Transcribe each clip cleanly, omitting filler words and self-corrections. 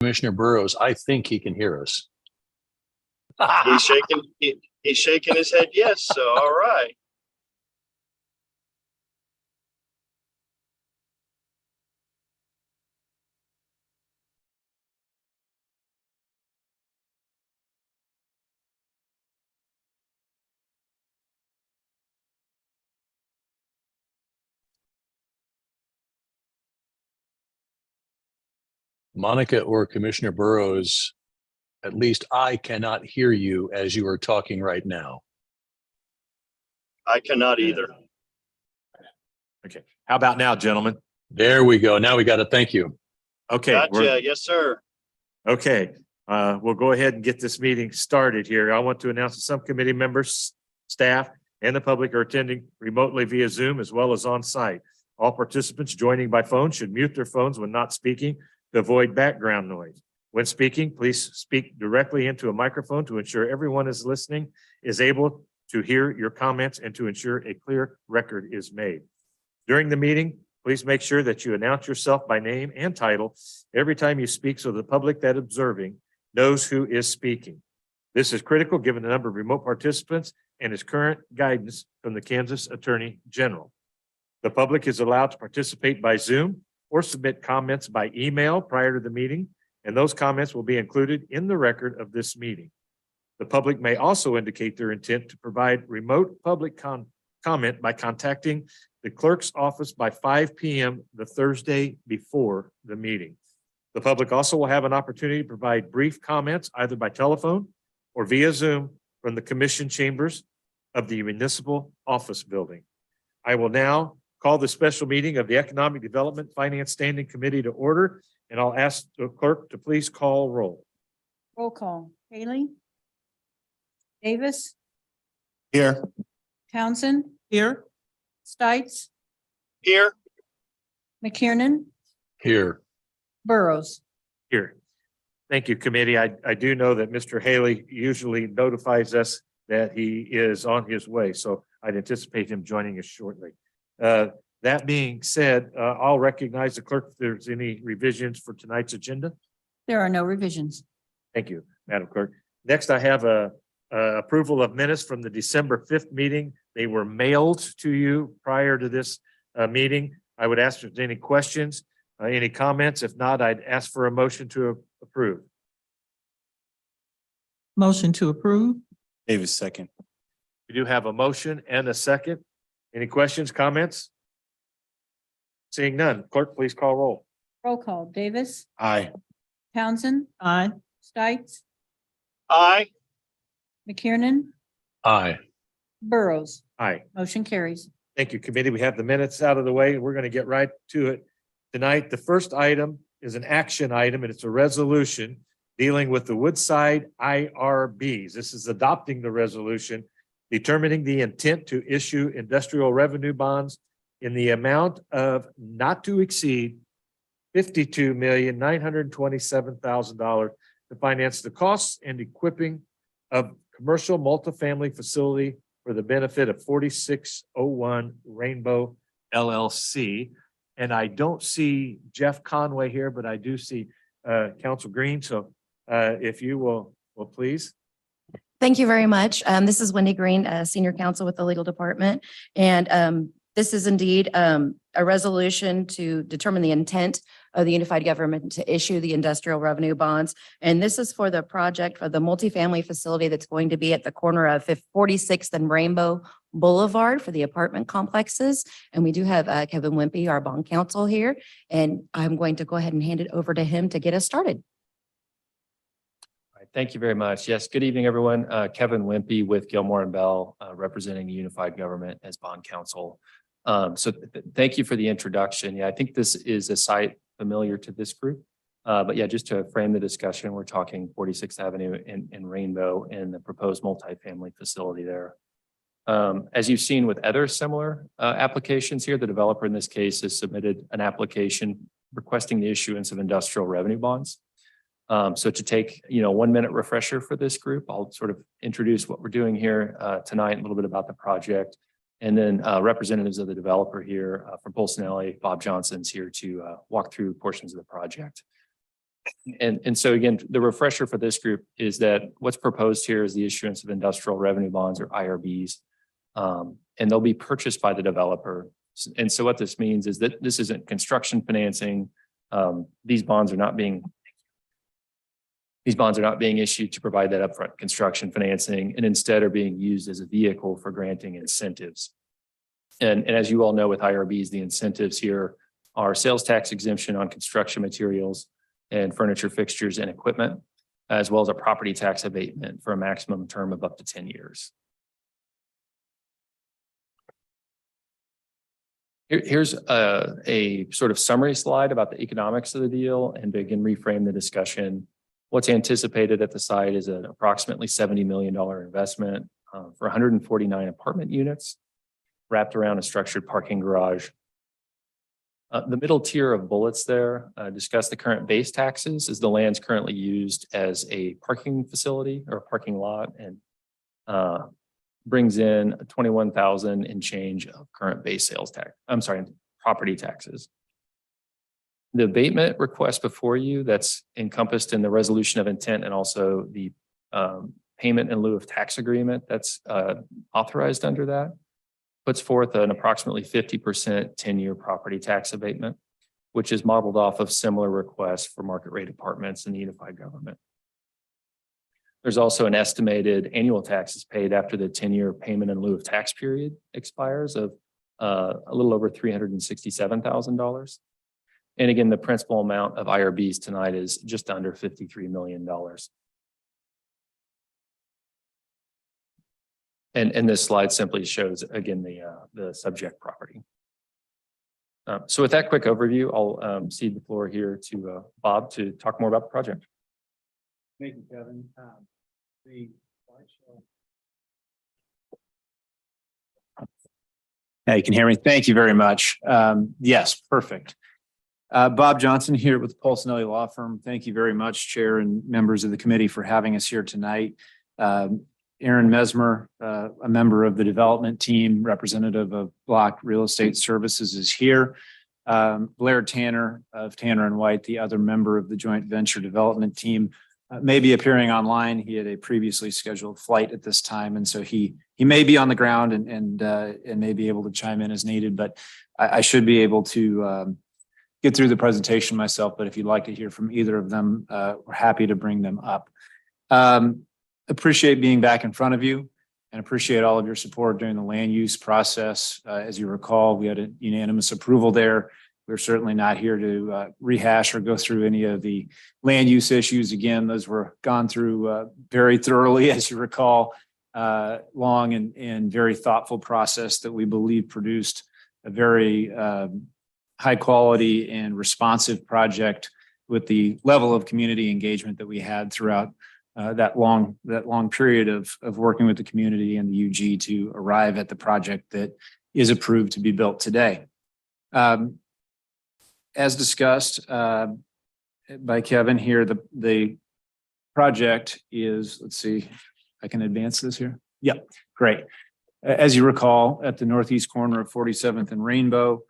Commissioner Burrows, I think he can hear us. He's shaking. He's shaking his head. Yes. So, all right. Monica or Commissioner Burrows, at least I cannot hear you as you are talking right now. I cannot either. Okay. How about now, gentlemen? There we go. Now we got to thank you. Okay. Gotcha. Yes, sir. Okay. We'll go ahead and get this meeting started here. I want to announce that some committee members, staff, and the public are attending remotely via Zoom as well as on site. All participants joining by phone should mute their phones when not speaking to avoid background noise. When speaking, please speak directly into a microphone to ensure everyone is listening is able to hear your comments and to ensure a clear record is made. During the meeting, please make sure that you announce yourself by name and title every time you speak so the public that observing knows who is speaking. This is critical given the number of remote participants and is current guidance from the Kansas Attorney General. The public is allowed to participate by Zoom or submit comments by email prior to the meeting, and those comments will be included in the record of this meeting. The public may also indicate their intent to provide remote public comment by contacting the clerk's office by 5 p.m. the Thursday before the meeting. The public also will have an opportunity to provide brief comments either by telephone or via Zoom from the commission chambers of the municipal office building. I will now call the special meeting of the Economic Development Finance Standing Committee to order, and I'll ask the clerk to please call roll. Roll call. Haley. Davis. Here. Townsend. Here. Stites. Here. McKiernan. Here. Burrows. Here. Thank you, committee. I do know that Mr. Haley usually notifies us that he is on his way, so I'd anticipate him joining us shortly. That being said, I'll recognize the clerk if there's any revisions for tonight's agenda. There are no revisions. Thank you, Madam Clerk. Next, I have a approval of minutes from the December 5th meeting. They were mailed to you prior to this meeting. I would ask if there's any questions, any comments. If not, I'd ask for a motion to approve. Motion to approve. Davis, second. We do have a motion and a second. Any questions, comments? Seeing none, clerk, please call roll. Roll call. Davis. Aye. Townsend. Aye. Stites. Aye. McKiernan. Aye. Burrows. Aye. Motion carries. Thank you, committee. We have the minutes out of the way. We're going to get right to it tonight. The first item is an action item, and it's a resolution dealing with the Woodside IRBs. This is adopting the resolution determining the intent to issue industrial revenue bonds in the amount of not to exceed $52,927,000 to finance the costs and equipping of commercial multifamily facility for the benefit of 4601 Rainbow LLC. And I don't see Jeff Conway here, but I do see Council Green. So if you will please. Thank you very much. This is Wendy Green, Senior Counsel with the Legal Department. And this is indeed a resolution to determine the intent of the unified government to issue the industrial revenue bonds. And this is for the project for the multifamily facility that's going to be at the corner of 46th and Rainbow Boulevard for the apartment complexes. And we do have Kevin Wimpy, our bond counsel here. And I'm going to go ahead and hand it over to him to get us started. All right, thank you very much. Yes, good evening, everyone. Kevin Wimpy with Gilmore and Bell, representing the unified government as bond counsel. Thank you for the introduction. Yeah, I think this is a site familiar to this group. But yeah, just to frame the discussion, we're talking 46th Avenue in Rainbow and the proposed multifamily facility there. As you've seen with other similar applications here, the developer in this case has submitted an application requesting the issuance of industrial revenue bonds. So to take, 1 minute refresher for this group, I'll sort of introduce what we're doing here tonight, a little bit about the project. And then representatives of the developer here from Polsonelli, Bob Johnson's here to walk through portions of the project. And so again, the refresher for this group is that what's proposed here is the issuance of industrial revenue bonds or IRBs. And they'll be purchased by the developer. And so what this means is that this isn't construction financing. These bonds are not being issued to provide that upfront construction financing, and instead are being used as a vehicle for granting incentives. And as you all know, with IRBs, the incentives here are sales tax exemption on construction materials and furniture, fixtures, and equipment, as well as a property tax abatement for a maximum term of up to 10 years. Here's a sort of summary slide about the economics of the deal and to again reframe the discussion. What's anticipated at the site is an approximately $70 million investment for 149 apartment units wrapped around a structured parking garage. The middle tier of bullets there discuss the current base taxes as the land's currently used as a parking facility or a parking lot, and brings in 21,000 and change of current base sales tax. I'm sorry, property taxes. The abatement request before you that's encompassed in the resolution of intent and also the payment in lieu of tax agreement that's authorized under that puts forth an approximately 50% 10-year property tax abatement, which is modeled off of similar requests for market rate apartments in the unified government. There's also an estimated annual taxes paid after the 10-year payment in lieu of tax period expires of a little over $367,000. And again, the principal amount of IRBs tonight is just under $53 million. And this slide simply shows, again, the subject property. So with that quick overview, I'll cede the floor here to Bob to talk more about the project. Thank you, Kevin. Yeah, you can hear me. Thank you very much. Yes, perfect. Bob Johnson here with Polsinelli Law Firm. Thank you very much, Chair and members of the committee, for having us here tonight. Aaron Mesmer, a member of the development team, representative of Block Real Estate Services, is here. Blair Tanner of Tanner and White, the other member of the joint venture development team, may be appearing online. He had a previously scheduled flight at this time, and so he may be on the ground and may be able to chime in as needed. But I should be able to get through the presentation myself. But if you'd like to hear from either of them, we're happy to bring them up. Appreciate being back in front of you and appreciate all of your support during the land use process. As you recall, we had a unanimous approval there. We're certainly not here to rehash or go through any of the land use issues. Again, those were gone through very thoroughly, as you recall, long and very thoughtful process that we believe produced a very high quality and responsive project with the level of community engagement that we had throughout that long period of working with the community and the UG to arrive at the project that is approved to be built today. As discussed by Kevin here, the project is, let's see, I can advance this here. Yep, great. As you recall, at the northeast corner of 47th and Rainbow,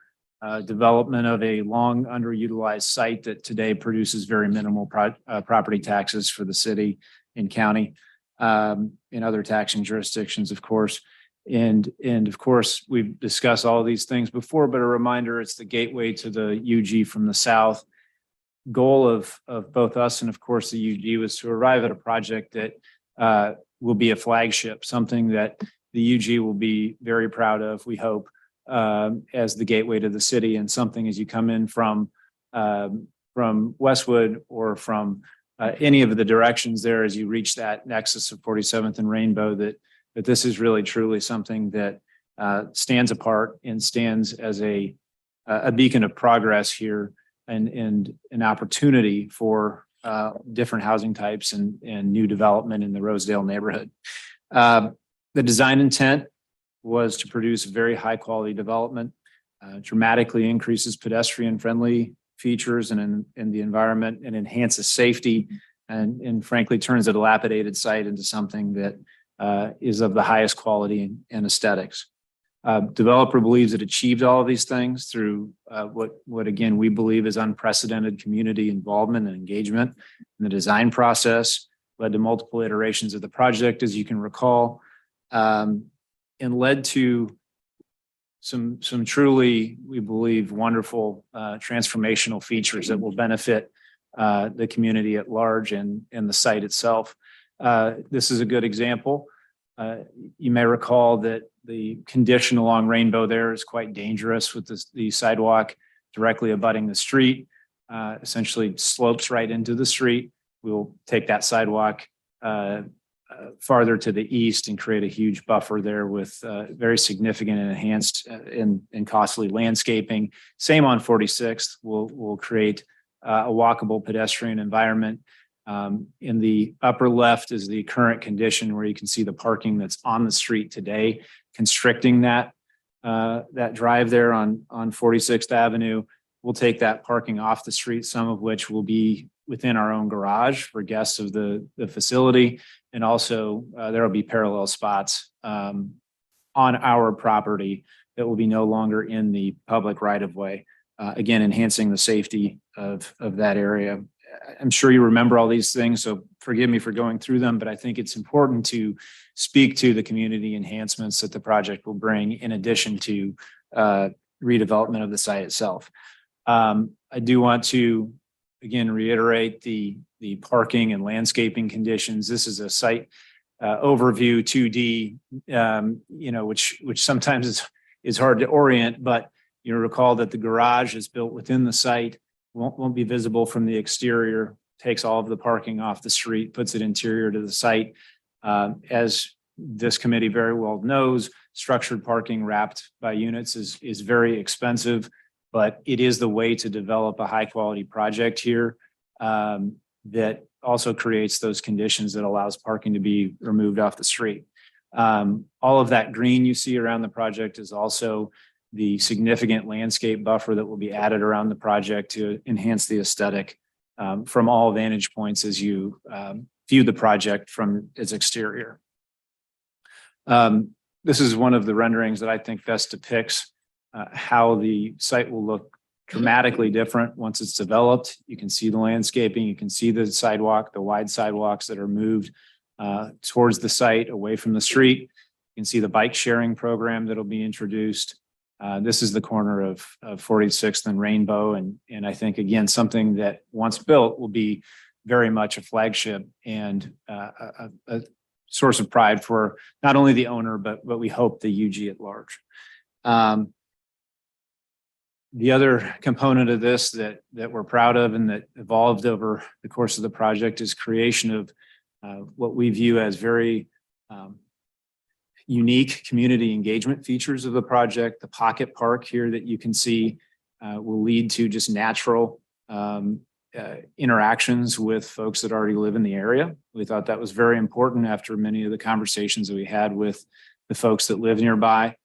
development of a long underutilized site that today produces very minimal property taxes for the city and county, in other taxing jurisdictions, of course. And of course, we've discussed all of these things before, but a reminder, it's the gateway to the UG from the south. Goal of both us and of course the UG was to arrive at a project that will be a flagship, something that the UG will be very proud of, we hope, as the gateway to the city, and something as you come in from Westwood or from any of the directions there as you reach that nexus of 47th and Rainbow, that this is really truly something that stands apart and stands as a beacon of progress here and an opportunity for different housing types and new development in the Rosedale neighborhood. The design intent was to produce very high quality development, dramatically increases pedestrian friendly features and in the environment, and enhances safety and frankly turns a dilapidated site into something that is of the highest quality and aesthetics. Developer believes it achieved all of these things through what again, we believe is unprecedented community involvement and engagement in the design process, led to multiple iterations of the project, as you can recall, and led to some truly, we believe, wonderful transformational features that will benefit the community at large and the site itself. This is a good example. You may recall that the condition along Rainbow there is quite dangerous with the sidewalk directly abutting the street, essentially slopes right into the street. We'll take that sidewalk farther to the east and create a huge buffer there with very significant and enhanced and costly landscaping. Same on 46th. We'll create a walkable pedestrian environment. In the upper left is the current condition where you can see the parking that's on the street today, constricting that drive there on 46th Avenue. We'll take that parking off the street, some of which will be within our own garage for guests of the facility. And also there will be parallel spots on our property that will be no longer in the public right of way. Again, enhancing the safety of that area. I'm sure you remember all these things, so forgive me for going through them, but I think it's important to speak to the community enhancements that the project will bring in addition to redevelopment of the site itself. I do want to, again, reiterate the parking and landscaping conditions. This is a site overview 2D, which sometimes is hard to orient, but you recall that the garage is built within the site, won't be visible from the exterior, takes all of the parking off the street, puts it interior to the site. As this committee very well knows, structured parking wrapped by units is very expensive, but it is the way to develop a high quality project here that also creates those conditions that allows parking to be removed off the street. All of that green you see around the project is also the significant landscape buffer that will be added around the project to enhance the aesthetic from all vantage points as you view the project from its exterior. This is one of the renderings that I think best depicts how the site will look dramatically different once it's developed. You can see the landscaping, you can see the sidewalk, the wide sidewalks that are moved towards the site away from the street. You can see the bike sharing program that'll be introduced. This is the corner of 46th and Rainbow. And I think, again, something that once built will be very much a flagship and a source of pride for not only the owner, but we hope the UG at large. The other component of this that we're proud of and that evolved over the course of the project is creation of what we view as very unique community engagement features of the project. The pocket park here that you can see will lead to just natural interactions with folks that already live in the area. We thought that was very important after many of the conversations that we had with the folks that live nearby.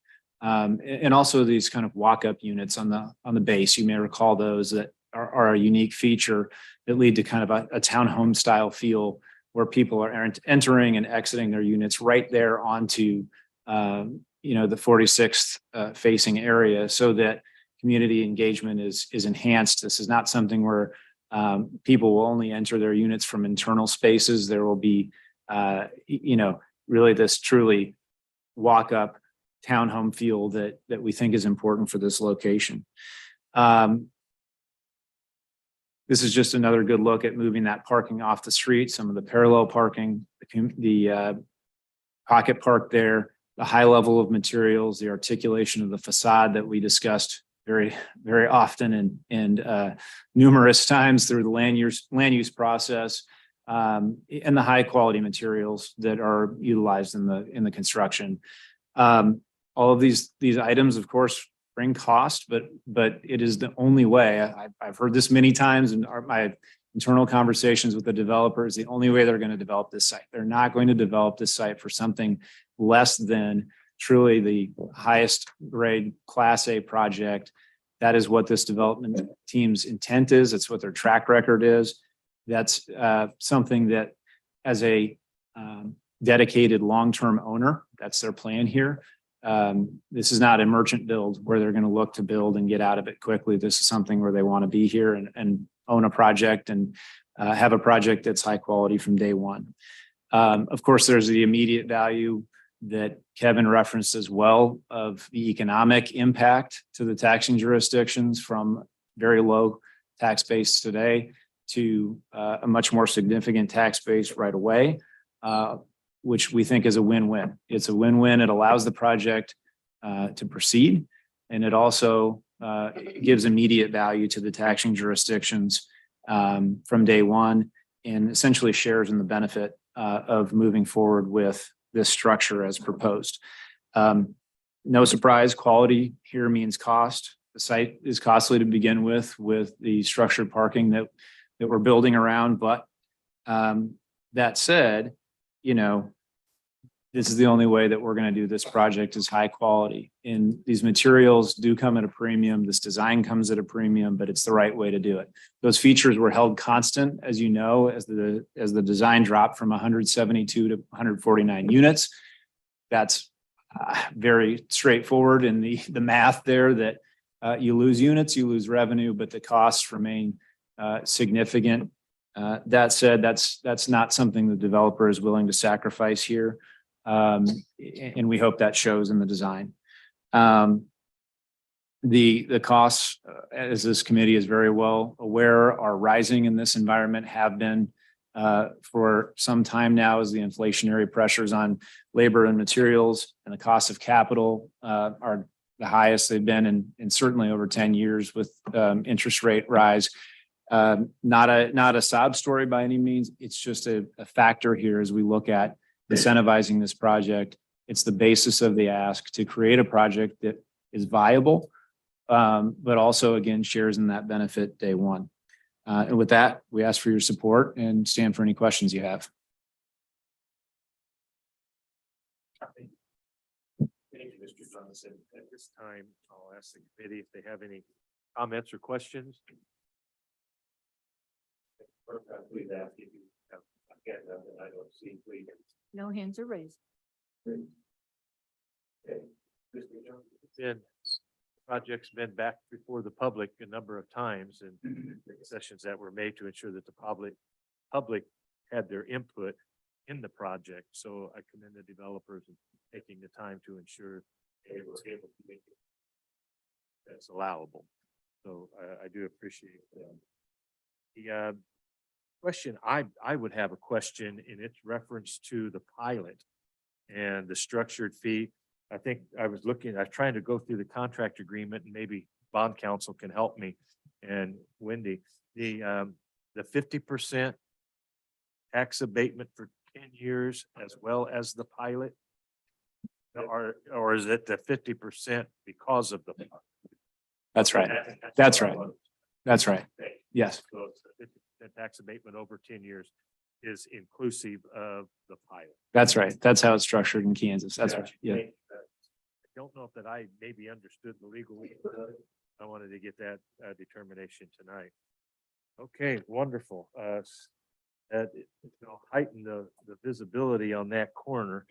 And also these kind of walk-up units on the base. You may recall those that are a unique feature that lead to kind of a townhome style feel where people are entering and exiting their units right there onto the 46th facing area, so that community engagement is enhanced. This is not something where people will only enter their units from internal spaces. There will be really this truly walk-up townhome feel that we think is important for this location. This is just another good look at moving that parking off the street, some of the parallel parking, the pocket park there, the high level of materials, the articulation of the facade that we discussed very, very often and numerous times through the land use process, and the high quality materials that are utilized in the construction. All of these items, of course, bring cost, but it is the only way. I've heard this many times in my internal conversations with the developers. The only way they're going to develop this site. They're not going to develop this site for something less than truly the highest grade Class A project. That is what this development team's intent is. It's what their track record is. That's something that, as a dedicated long-term owner, that's their plan here. This is not a merchant build where they're going to look to build and get out of it quickly. This is something where they want to be here and own a project and have a project that's high quality from day one. Of course, there's the immediate value that Kevin referenced as well of the economic impact to the taxing jurisdictions from very low tax base today to a much more significant tax base right away, which we think is a win-win. It's a win-win. It allows the project to proceed, and it also gives immediate value to the taxing jurisdictions from day one, and essentially shares in the benefit of moving forward with this structure as proposed. No surprise, quality here means cost. The site is costly to begin with the structured parking that we're building around. But that said, you know, this is the only way that we're going to do this project is high quality. And these materials do come at a premium. This design comes at a premium, but it's the right way to do it. Those features were held constant, as you know, as the design dropped from 172 to 149 units. That's very straightforward in the math there that you lose units, you lose revenue, but the costs remain significant. That said, that's not something the developer is willing to sacrifice here. And we hope that shows in the design. The costs, as this committee is very well aware, are rising in this environment, have been for some time now, as the inflationary pressures on labor and materials and the cost of capital are the highest they've been in certainly over 10 years with interest rate rise. Not a sob story by any means. It's just a factor here as we look at incentivizing this project. It's the basis of the ask to create a project that is viable, but also again shares in that benefit day one. And with that, we ask for your support and stand for any questions you have. Thank you, Mr. Johnson. At this time, I'll ask the committee if they have any comments or questions. Please ask if you have a hand up that I don't see, please. No hands are raised. Okay. Mr. Johnson, the project's been back before the public a number of times, and sessions that were made to ensure that the public had their input in the project. So I commend the developers in taking the time to ensure they were able to make it that's allowable. So I do appreciate that. The question, I would have a question in its reference to the pilot and the structured fee. I think I was trying to go through the contract agreement, and maybe bond counsel can help me. And Wendy, the 50% tax abatement for 10 years as well as the pilot, or is it the 50% because of the pilot? That's right. That's right. That's right. Yes. So the tax abatement over 10 years is inclusive of the pilot. That's right. That's how it's structured in Kansas. That's right. Yeah. I don't know that I maybe understood the legal. I wanted to get that determination tonight. Okay, wonderful. It'll heighten the visibility on that corner.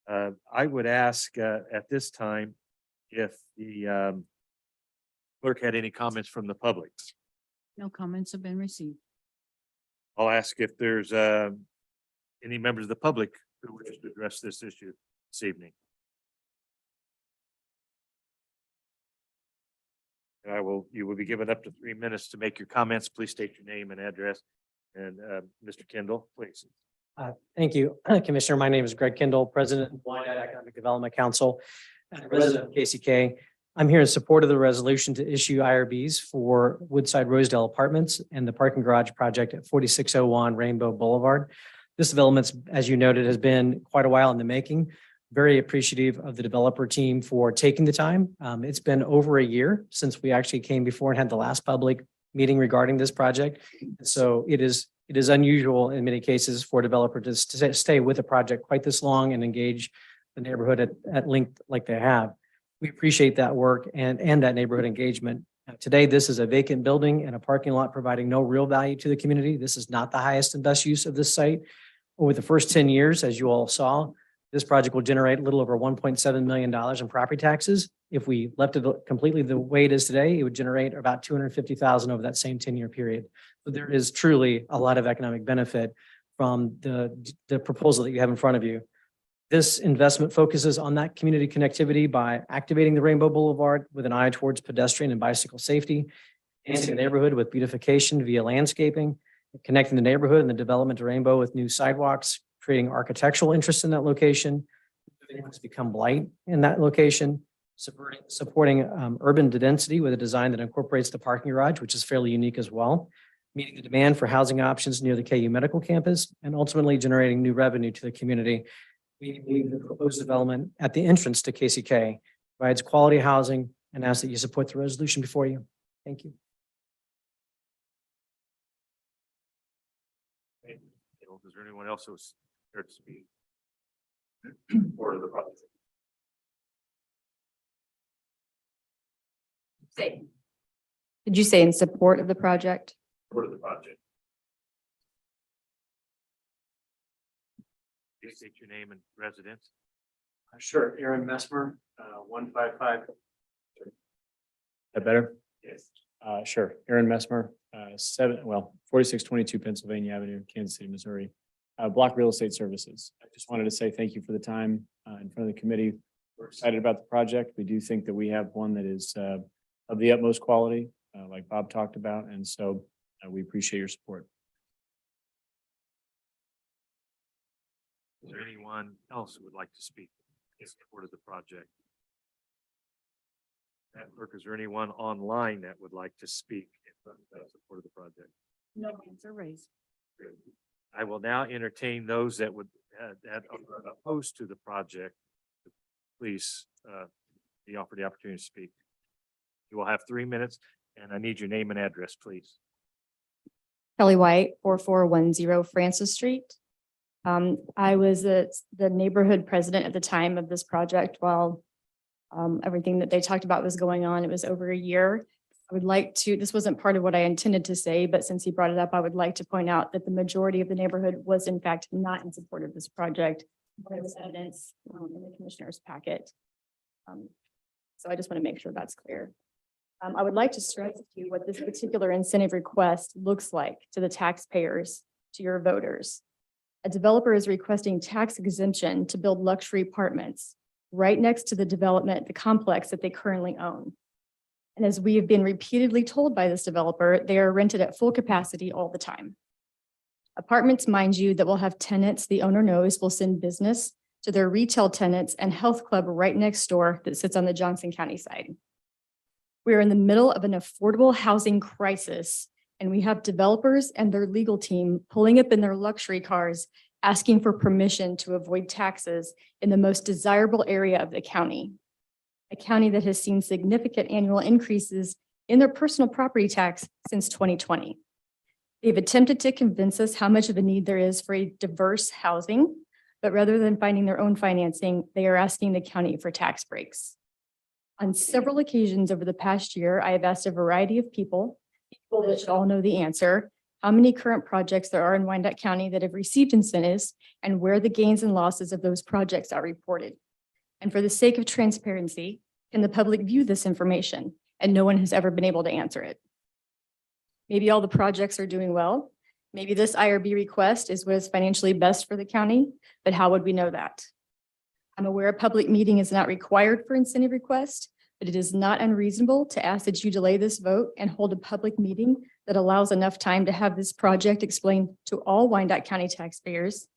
I would ask at this time if the clerk had any comments from the public. No comments have been received. I'll ask if there's any members of the public who wish to address this issue this evening. And you will be given up to 3 minutes to make your comments. Please state your name and address. And Mr. Kendall, please. Thank you, Commissioner. My name is Greg Kendall, President of Wyandotte Economic Development Council, and resident of KCK. I'm here in support of the resolution to issue IRBs for Woodside Rosedale Apartments and the parking garage project at 4601 Rainbow Boulevard. This development, as you noted, has been quite a while in the making. Very appreciative of the developer team for taking the time. It's been over a year since we actually came before and had the last public meeting regarding this project. So it is unusual in many cases for a developer to stay with a project quite this long and engage the neighborhood at length like they have. We appreciate that work and that neighborhood engagement. Today, this is a vacant building and a parking lot providing no real value to the community. This is not the highest and best use of this site. Over the first 10 years, as you all saw, This project will generate a little over $1.7 million in property taxes. If we left it completely the way it is today, it would generate about $250,000 over that same 10-year period. So there is truly a lot of economic benefit from the proposal that you have in front of you. This investment focuses on that community connectivity by activating the Rainbow Boulevard with an eye towards pedestrian and bicycle safety, enhancing the neighborhood with beautification via landscaping, connecting the neighborhood and the development of Rainbow with new sidewalks, creating architectural interest in that location, to become blight in that location, supporting urban density with a design that incorporates the parking garage, which is fairly unique as well, meeting the demand for housing options near the KU Medical Campus, and ultimately generating new revenue to the community. We believe the proposed development at the entrance to KCK provides quality housing and ask that you support the resolution before you. Thank you. Is there anyone else who's here to speak? Or the project? Did you say in support of the project? Or the project? Please state your name and residence. Sure, Aaron Messmer, 155. That better? Yes. Sure, Aaron Messmer, 4622 Pennsylvania Avenue, Kansas City, Missouri. Block Real Estate Services. I just wanted to say thank you for the time in front of the committee. We're excited about the project. We do think that we have one that is of the utmost quality, like Bob talked about, and so we appreciate your support. Is there anyone else who would like to speak in support of the project? Madam Clerk, is there anyone online that would like to speak in support of the project? No hands are raised. I will now entertain those that would that are opposed to the project. Please be offered the opportunity to speak. You will have 3 minutes, and I need your name and address, please. Kelly White, 4410 Francis Street. I was the neighborhood president at the time of this project while everything that they talked about was going on. It was over a year. I would like to, this wasn't part of what I intended to say, but since he brought it up, I would like to point out that the majority of the neighborhood was in fact not in support of this project. There was evidence in the commissioner's packet. So I just want to make sure that's clear. I would like to stress to you what this particular incentive request looks like to the taxpayers, to your voters. A developer is requesting tax exemption to build luxury apartments right next to the development, the complex that they currently own. And as we have been repeatedly told by this developer, they are rented at full capacity all the time. Apartments, mind you, that will have tenants the owner knows will send business to their retail tenants and health club right next door that sits on the Johnson County side. We are in the middle of an affordable housing crisis, and we have developers and their legal team pulling up in their luxury cars, asking for permission to avoid taxes in the most desirable area of the county. A county that has seen significant annual increases in their personal property tax since 2020. They've attempted to convince us how much of a need there is for a diverse housing, but rather than finding their own financing, they are asking the county for tax breaks. On several occasions over the past year, I have asked a variety of people that should all know the answer, how many current projects there are in Wyandotte County that have received incentives and where the gains and losses of those projects are reported. And for the sake of transparency, can the public view this information? And no one has ever been able to answer it. Maybe all the projects are doing well. Maybe this IRB request is what is financially best for the county, but how would we know that? I'm aware a public meeting is not required for incentive request, but it is not unreasonable to ask that you delay this vote and hold a public meeting that allows enough time to have this project explained to all Wyandotte County taxpayers,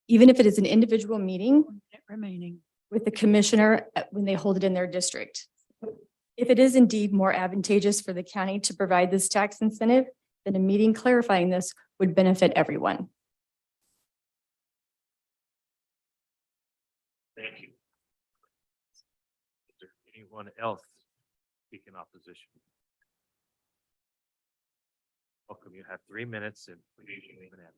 even if it is an individual meeting Remaining. with the commissioner when they hold it in their district. If it is indeed more advantageous for the county to provide this tax incentive, then a meeting clarifying this would benefit everyone. Thank you. Is there anyone else speak in opposition? Welcome. You have 3 minutes and please your name and address.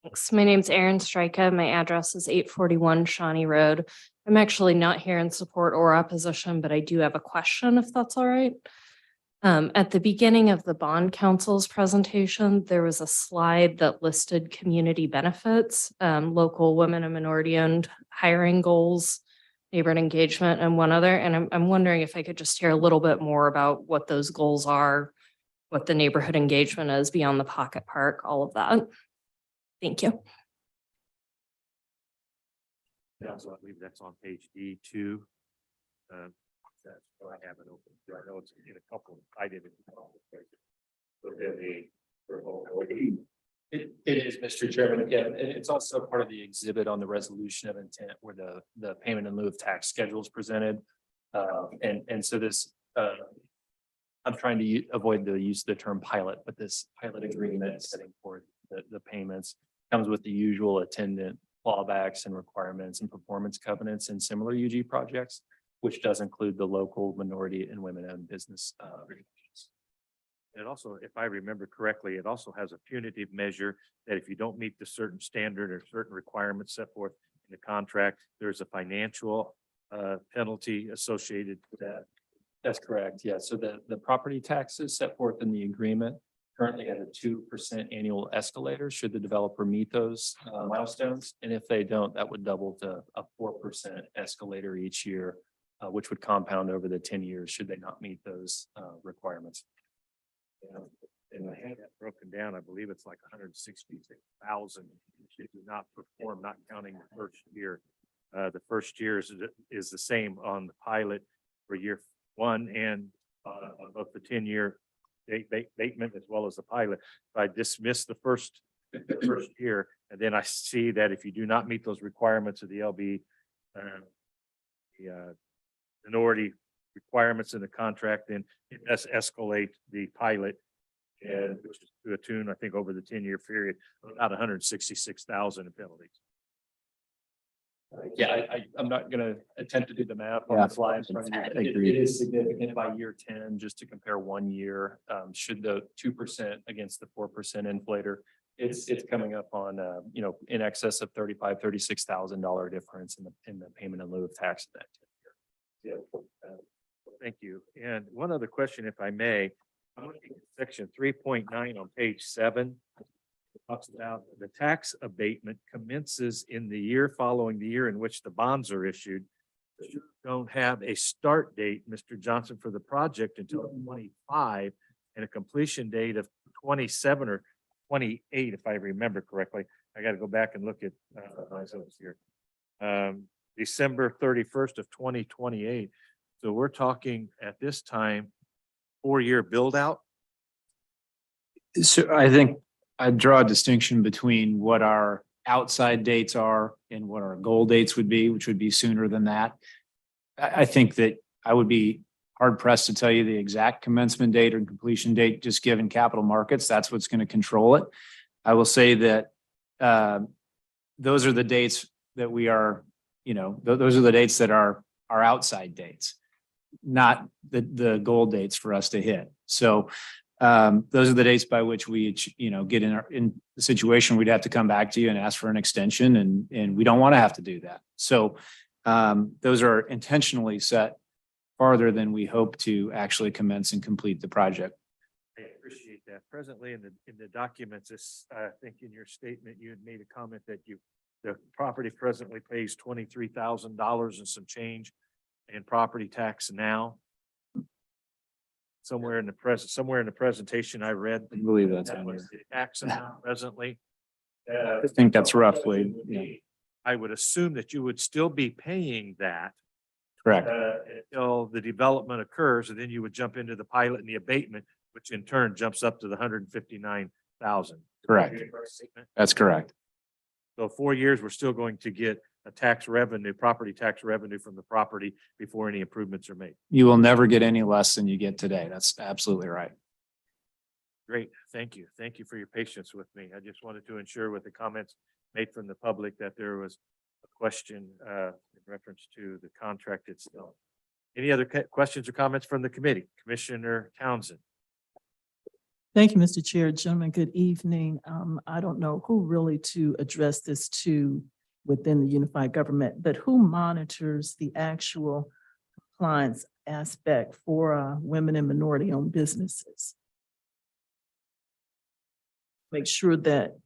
Thanks. My name's Erin Strika. My address is 841 Shawnee Road. I'm actually not here in support or opposition, but I do have a question if that's all right. At the beginning of the bond council's presentation, there was a slide that listed community benefits, local women and minority owned hiring goals, neighborhood engagement, and one other. And I'm wondering if I could just hear a little bit more about what those goals are, what the neighborhood engagement is beyond the pocket park, all of that. Thank you. Council, I believe that's on page D2. I have it open. I know it's in a couple. I didn't. It is, Mr. Chairman. Again, and it's also part of the exhibit on the resolution of intent where the payment in lieu of tax schedule is presented. And so this, I'm trying to avoid the use of the term pilot, but this pilot agreement setting forth the payments comes with the usual attendant clawbacks and requirements and performance covenants and similar UG projects, which does include the local minority and women-owned business. It also, if I remember correctly, it also has a punitive measure that if you don't meet the certain standard or certain requirements set forth in the contract, there's a financial penalty associated with that. That's correct. Yeah. So the property taxes set forth in the agreement currently have a 2% annual escalator should the developer meet those milestones. And if they don't, that would double to a 4% escalator each year, which would compound over the 10 years should they not meet those requirements. And I had that broken down. I believe it's like 166,000 if you not perform, not counting the first year. The first year is the same on the pilot for year one and of the 10-year abatement as well as the pilot. If I dismiss the first year, and then I see that if you do not meet those requirements of the LB, the minority requirements in the contract, then it does escalate the pilot, and which is to a tune, I think, over the 10-year period, about 166,000 in penalties. Yeah, I'm not gonna attempt to do the math on Yeah. the fly. in front of you. I It agree. is significant by year 10, just to compare 1 year. Should the 2% against the 4% inflator, it's coming up on, in excess of $36,000 difference in the payment in lieu of tax that 10 year. Yeah. Thank you. And one other question, if I may, I'm looking at section 3.9 on page 7. It talks about the tax abatement commences in the year following the year in which the bonds are issued. You don't have a start date, Mr. Johnson, for the project until 25 and a completion date of 27 or 28, if I remember correctly. I got to go back and look at myself here. December 31st of 2028. So we're talking at this time, 4-year build out. So I think I'd draw a distinction between what our outside dates are and what our goal dates would be, which would be sooner than that. I think that I would be hard pressed to tell you the exact commencement date or completion date, just given capital markets. That's what's going to control it. I will say that those are the dates that we are, those are the dates that are our outside dates, not the goal dates for us to hit. So those are the dates by which we, get in the situation we'd have to come back to you and ask for an extension, and we don't want to have to do that. So those are intentionally set farther than we hope to actually commence and complete the project. I appreciate that. Presently in the documents, I think in your statement, you had made a comment that the property presently pays $23,000 and some change in property tax now. Somewhere in the presentation I read. I believe that's that on was here. the tax amount presently. I think that's roughly, I would assume that you would still be paying that correct. until the development occurs, and then you would jump into the pilot and the abatement, which in turn jumps up to the 159,000. Correct. That's correct. So 4 years, we're still going to get a property tax revenue from the property before any improvements are made. You will never get any less than you get today. That's absolutely right. Great. Thank you. Thank you for your patience with me. I just wanted to ensure with the comments made from the public that there was a question in reference to the contract itself. Any other questions or comments from the committee? Commissioner Townsend. Thank you, Mr. Chair. Gentlemen, good evening. I don't know who really to address this to within the unified government, but who monitors the actual compliance aspect for women and minority-owned businesses. Make sure that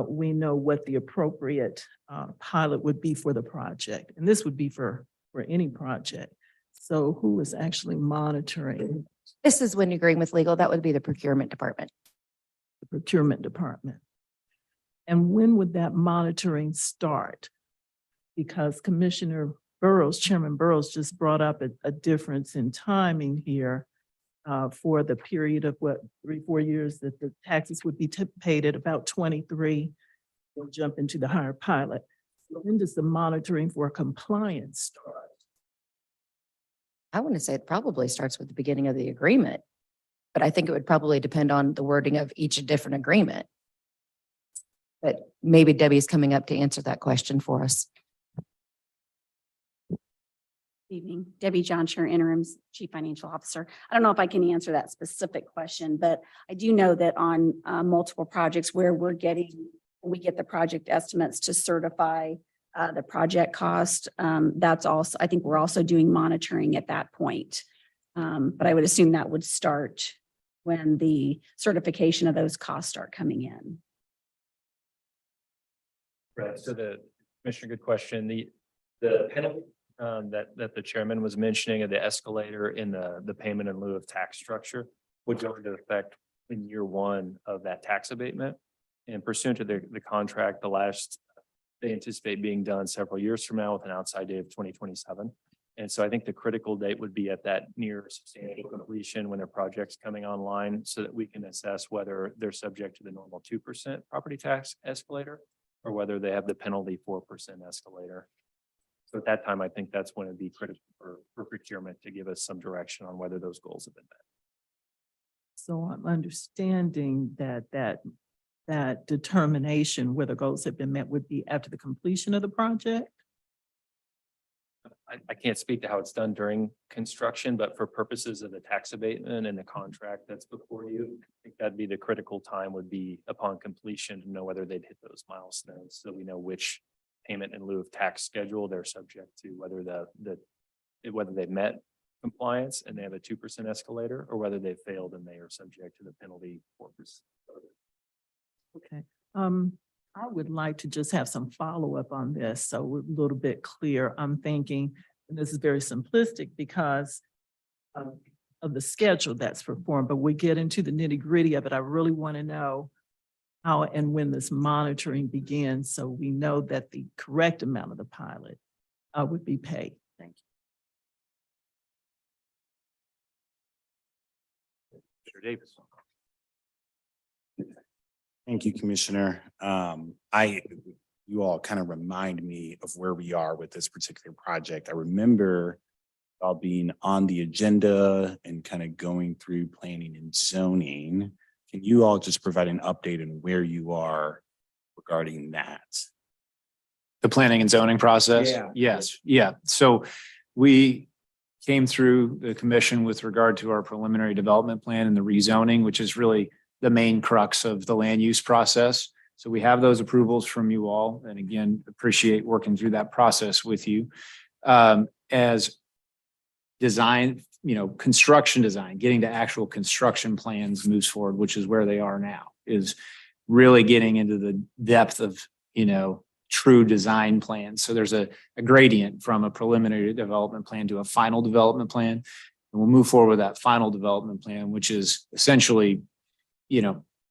we know what the appropriate pilot would be for the project. And this would be for any project. So who is actually monitoring? This is when agreeing with legal, that would be the procurement department. The procurement department. And when would that monitoring start? Because Commissioner Burrows, Chairman Burrows just brought up a difference in timing here for the period of 3-4 years that the taxes would be paid at about 23. We'll jump into the higher pilot. When does the monitoring for compliance start? I want to say it probably starts with the beginning of the agreement, but I think it would probably depend on the wording of each different agreement. But maybe Debbie's coming up to answer that question for us. Evening, Debbie Johnsher, interim chief financial officer. I don't know if I can answer that specific question, but I do know that on multiple projects where we get the project estimates to certify the project cost. That's also, I think we're also doing monitoring at that point. But I would assume that would start when the certification of those costs start coming in. Right, so Commissioner, good question. The penalty that the chairman was mentioning of the escalator in the payment in lieu of tax structure would go into effect in year one of that tax abatement. And pursuant to the contract, they anticipate being done several years from now with an outside date of 2027. And so I think the critical date would be at that near substantial completion when their project's coming online so that we can assess whether they're subject to the normal 2% property tax escalator or whether they have the penalty 4% escalator. So at that time, I think that's when it'd be critical for procurement to give us some direction on whether those goals have been met. So I'm understanding that determination whether goals have been met would be after the completion of the project? I can't speak to how it's done during construction, but for purposes of the tax abatement and the contract that's before you, I think that'd be the critical time would be upon completion to know whether they'd hit those milestones. So we know which payment in lieu of tax schedule they're subject to, whether whether they've met compliance and they have a 2% escalator or whether they failed and they are subject to the penalty 4%. Okay. I would like to just have some follow-up on this. So we're a little bit clear. I'm thinking, and this is very simplistic because of the schedule that's performed, but we get into the nitty-gritty of it. I really want to know how and when this monitoring begins so we know that the correct amount of the pilot would be paid. Thank you. Mr. Davis. Thank you, Commissioner. You all kind of remind me of where we are with this particular project. I remember all being on the agenda and kind of going through planning and zoning. Can you all just provide an update on where you are regarding that? The planning and zoning process? Yeah. Yes, yeah. So we came through the commission with regard to our preliminary development plan and the rezoning, which is really the main crux of the land use process. So we have those approvals from you all. And again, appreciate working through that process with you. As design, construction design, getting to actual construction plans moves forward, which is where they are now, is really getting into the depth of, true design plans. So there's a gradient from a preliminary development plan to a final development plan. And we'll move forward with that final development plan, which is essentially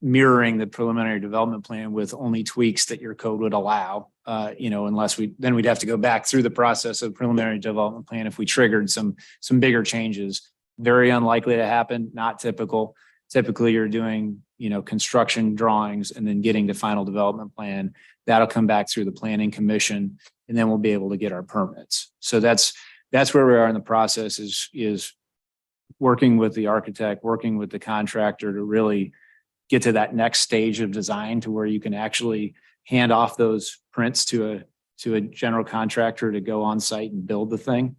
mirroring the preliminary development plan with only tweaks that your code would allow, unless then we'd have to go back through the process of preliminary development plan if we triggered some bigger changes. Very unlikely to happen, not typical. Typically you're doing, construction drawings and then getting to final development plan. That'll come back through the planning commission and then we'll be able to get our permits. So that's where we are in the process is working with the architect, working with the contractor to really get to that next stage of design to where you can actually hand off those prints to a general contractor to go on site and build the thing.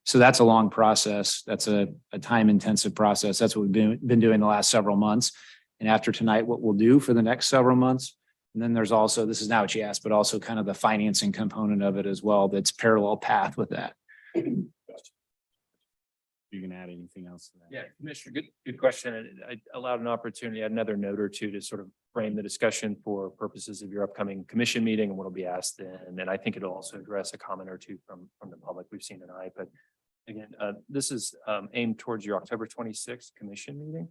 So that's a long process. That's a time intensive process. That's what we've been doing the last several months. And after tonight, what we'll do for the next several months. And then there's also, this is not what you asked, but also kind of the financing component of it as well. That's parallel path with that. You can add anything else to that? Yeah, Commissioner, good question. And I allowed an opportunity, another note or two to sort of frame the discussion for purposes of your upcoming commission meeting and what will be asked then. And I think it'll also address a comment or two from the public we've seen tonight. But again, this is aimed towards your October 26th commission meeting.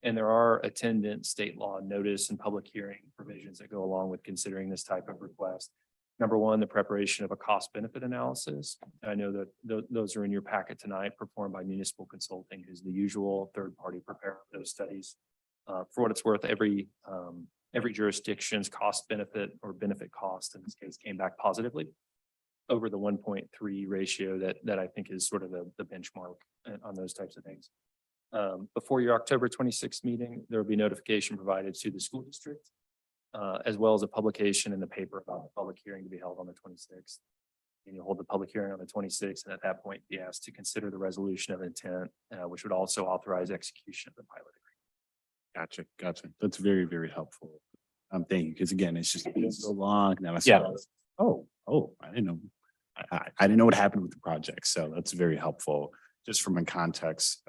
And there are attendant state law notice and public hearing provisions that go along with considering this type of request. Number one, the preparation of a cost benefit analysis. I know that those are in your packet tonight, performed by Municipal Consulting, who's the usual third party preparer of those studies. For what it's worth, every jurisdiction's cost benefit or benefit cost in this case came back positively over the 1.3 ratio that I think is sort of the benchmark on those types of things. Before your October 26th meeting, there will be notification provided to the school district, as well as a publication in the paper about the public hearing to be held on the 26th. And you'll hold the public hearing on the 26th, and at that point be asked to consider the resolution of intent, which would also authorize execution of the pilot agreement. Gotcha. That's very, very helpful. Thank you. Because again, it's just been so long now. Yeah. I didn't know. I didn't know what happened with the project. So that's very helpful just from a context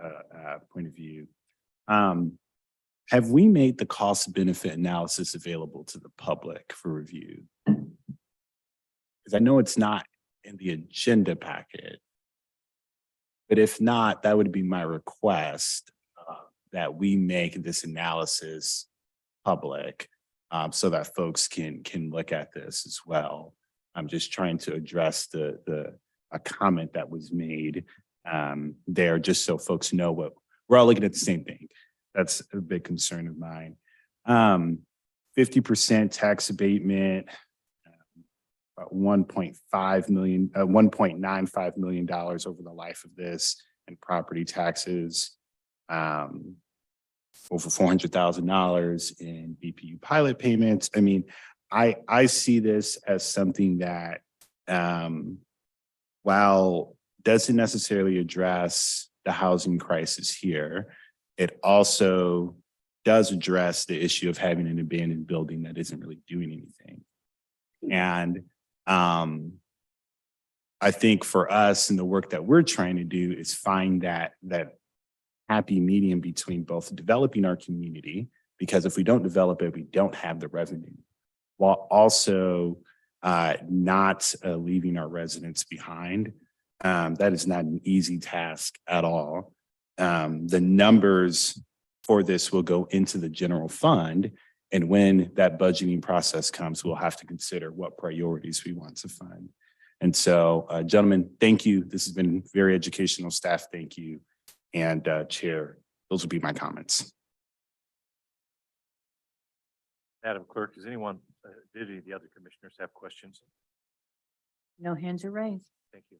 point of view. Have we made the cost benefit analysis available to the public for review? Because I know it's not in the agenda packet. But if not, that would be my request that we make this analysis public so that folks can look at this as well. I'm just trying to address a comment that was made there, just so folks know what we're all looking at the same thing. That's a big concern of mine. 50% tax abatement, about $1.95 million over the life of this, and property taxes, over $400,000 in BPU pilot payments. I mean, I see this as something that, while doesn't necessarily address the housing crisis here, it also does address the issue of having an abandoned building that isn't really doing anything. And I think for us and the work that we're trying to do is find that happy medium between both developing our community, because if we don't develop it, we don't have the revenue, while also not leaving our residents behind. That is not an easy task at all. The numbers for this will go into the general fund. And when that budgeting process comes, we'll have to consider what priorities we want to fund. And so, gentlemen, thank you. This has been very educational. Staff, thank you. And Chair, those will be my comments. Madam Clerk, does anyone, did any of the other commissioners have questions? No hands are raised. Thank you.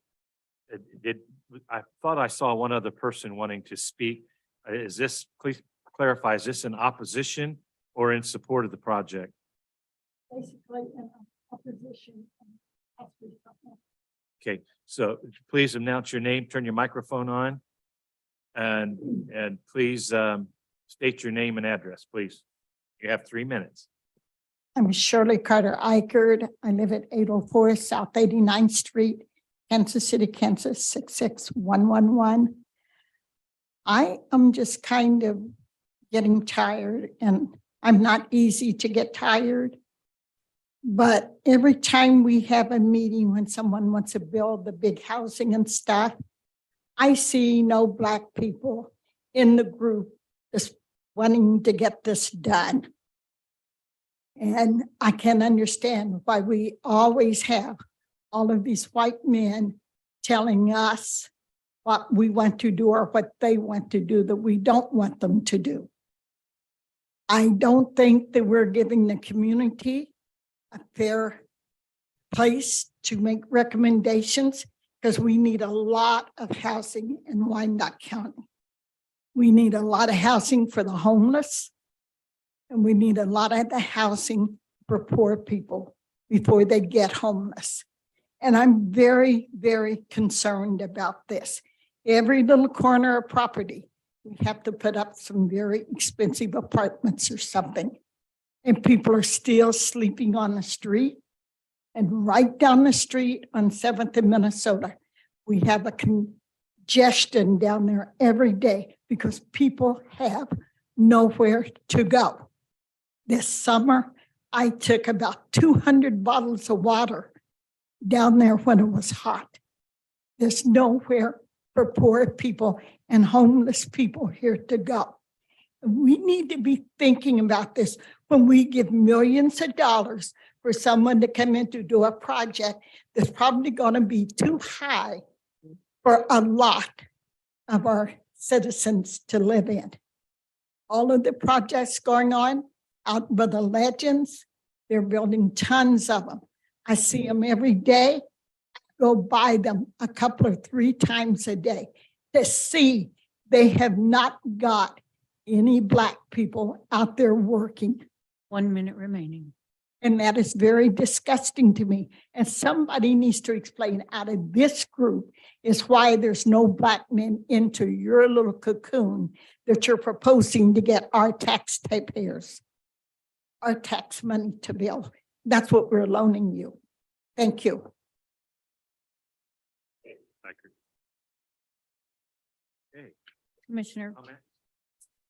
I thought I saw one other person wanting to speak. Is this, please clarify, is this in opposition or in support of the project? Basically in opposition. Okay, so please announce your name, turn your microphone on, and please state your name and address, please. You have 3 minutes. I'm Shirley Carter Eichert. I live at 804 South 89th Street, Kansas City, Kansas 66111. I am just kind of getting tired, and I'm not easy to get tired. But every time we have a meeting when someone wants to build the big housing and stuff, I see no Black people in the group just wanting to get this done. And I can understand why we always have all of these white men telling us what we want to do or what they want to do that we don't want them to do. I don't think that we're giving the community a fair place to make recommendations, because we need a lot of housing in Wyandotte County. We need a lot of housing for the homeless, and we need a lot of the housing for poor people before they get homeless. And I'm very, very concerned about this. Every little corner of property, we have to put up some very expensive apartments or something. And people are still sleeping on the street. And right down the street on 7th and Minnesota, We have a congestion down there every day because people have nowhere to go. This summer, I took about 200 bottles of water down there when it was hot. There's nowhere for poor people and homeless people here to go. We need to be thinking about this when we give millions of dollars for someone to come in to do a project that's probably going to be too high for a lot of our citizens to live in. All of the projects going on out by the Legends, they're building tons of them. I see them every day. I go by them a couple or 3 times a day to see they have not got any Black people out there working. 1 minute remaining. And that is very disgusting to me. And somebody needs to explain out of this group is why there's no Black men into your little cocoon that you're proposing to get our taxpayers, our tax money to build. That's what we're loaning you. Thank you.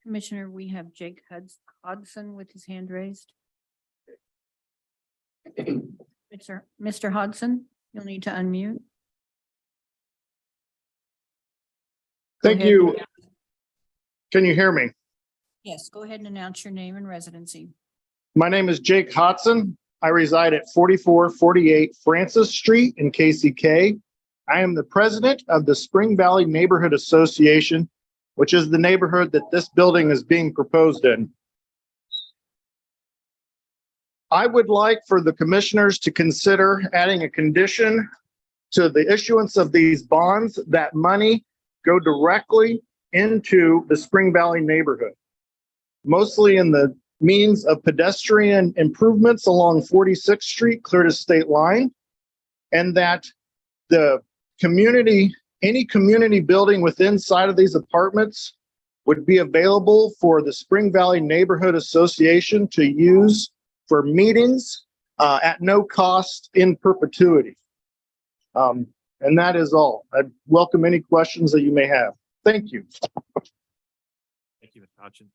Commissioner, we have Jake Hodson with his hand raised. Mr. Hodson, you'll need to unmute. Go Thank ahead. you. Can you hear me? Yes, go ahead and announce your name and residency. My name is Jake Hodson. I reside at 4448 Francis Street in KCK. I am the president of the Spring Valley Neighborhood Association, which is the neighborhood that this building is being proposed in. I would like for the commissioners to consider adding a condition to the issuance of these bonds that money go directly into the Spring Valley neighborhood, mostly in the means of pedestrian improvements along 46th Street, clear to state line, and that the community, any community building within inside of these apartments would be available for the Spring Valley Neighborhood Association to use for meetings at no cost in perpetuity. And that is all. I'd welcome any questions that you may have. Thank you. Thank you, Ms. Hodgson.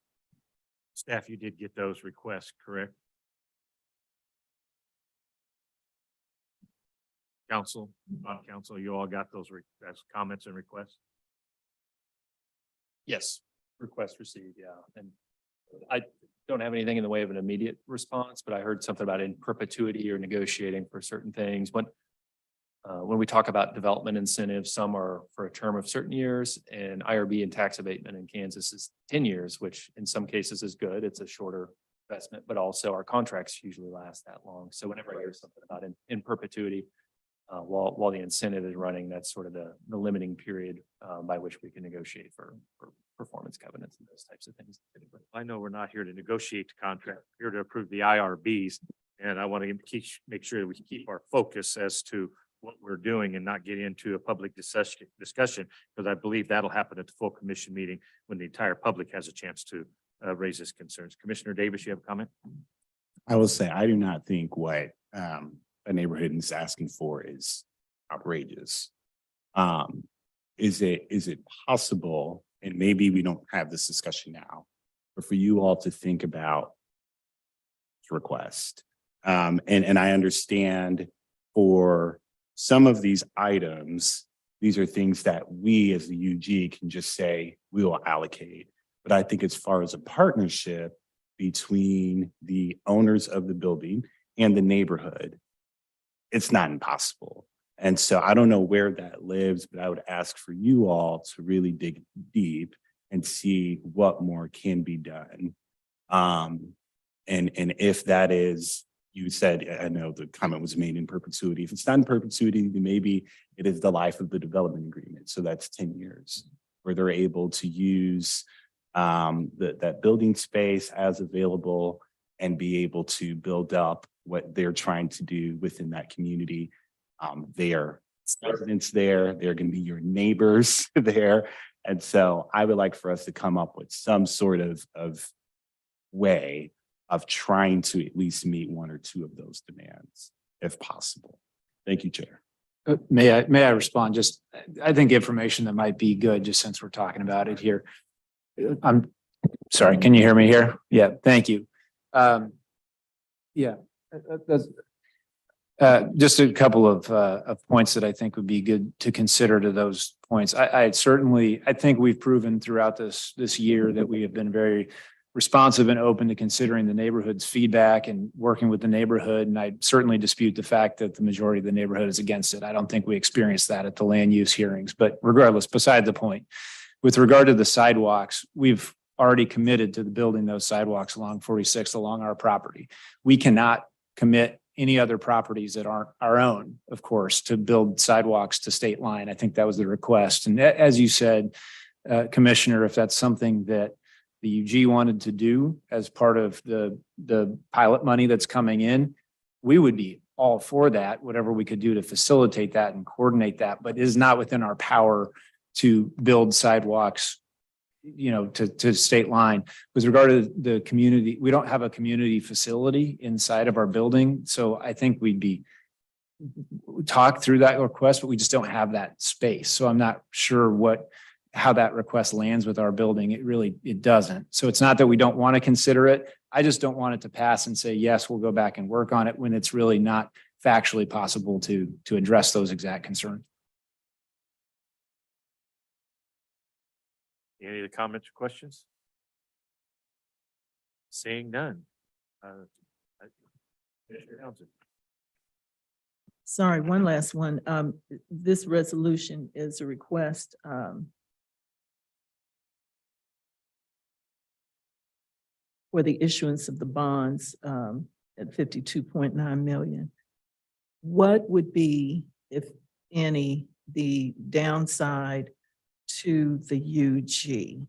Staff, you did get those requests, correct? Council, council, you all got those comments and requests? Yes, request received, yeah. And I don't have anything in the way of an immediate response, but I heard something about in perpetuity or negotiating for certain things. When we talk about development incentives, some are for a term of certain years, and IRB and tax abatement in Kansas is 10 years, which in some cases is good. It's a shorter investment, but also our contracts usually last that long. So whenever I hear something about in perpetuity, while the incentive is running, that's sort of the limiting period by which we can negotiate for performance covenants and those types of things. I know we're not here to negotiate the contract, we're here to approve the IRBs. And I want to make sure that we keep our focus as to what we're doing and not get into a public discussion, because I believe that'll happen at the full commission meeting when the entire public has a chance to raise its concerns. Commissioner Davis, you have a comment? I will say, I do not think what a neighborhood is asking for is outrageous. Is it possible, and maybe we don't have this discussion now, but for you all to think about the request. And I understand for some of these items, these are things that we as the UG can just say we will allocate. But I think as far as a partnership between the owners of the building and the neighborhood, it's not impossible. And so I don't know where that lives, but I would ask for you all to really dig deep and see what more can be done. And if that is, you said, I know the comment was made in perpetuity. If it's not in perpetuity, then maybe it is the life of the development agreement. So that's 10 years where they're able to use that building space as available and be able to build up what they're trying to do within that community. Their residents there, they're going to be your neighbors there. And so I would like for us to come up with some sort of way of trying to at least meet one or two of those demands, if possible. Thank you, Chair. May I respond? Just, I think information that might be good, just since we're talking about it here. I'm sorry, can you hear me here? Yeah, thank you. Yeah, that's, just a couple of points that I think would be good to consider to those points. I think we've proven throughout this year that we have been very responsive and open to considering the neighborhood's feedback and working with the neighborhood. And I certainly dispute the fact that the majority of the neighborhood is against it. I don't think we experienced that at the land use hearings, but regardless, beside the point, with regard to the sidewalks, we've already committed to building those sidewalks along 46 along our property. We cannot commit any other properties that aren't our own, of course, to build sidewalks to state line. I think that was the request. And as you said, Commissioner, if that's something that the UG wanted to do as part of the pilot money that's coming in, we would be all for that, whatever we could do to facilitate that and coordinate that, but it is not within our power to build sidewalks, you know, to state line. With regard to the community, we don't have a community facility inside of our building. So I think we'd talk through that request, but we just don't have that space. So I'm not sure how that request lands with our building. It doesn't. So it's not that we don't want to consider it. I just don't want it to pass and say, yes, we'll go back and work on it when it's really not factually possible to address those exact concerns. Any other comments or questions? Seeing none. Commissioner Townsend. Sorry, one last one. This resolution is a request for the issuance of the bonds at 52.9 million. What would be, if any, the downside to the UG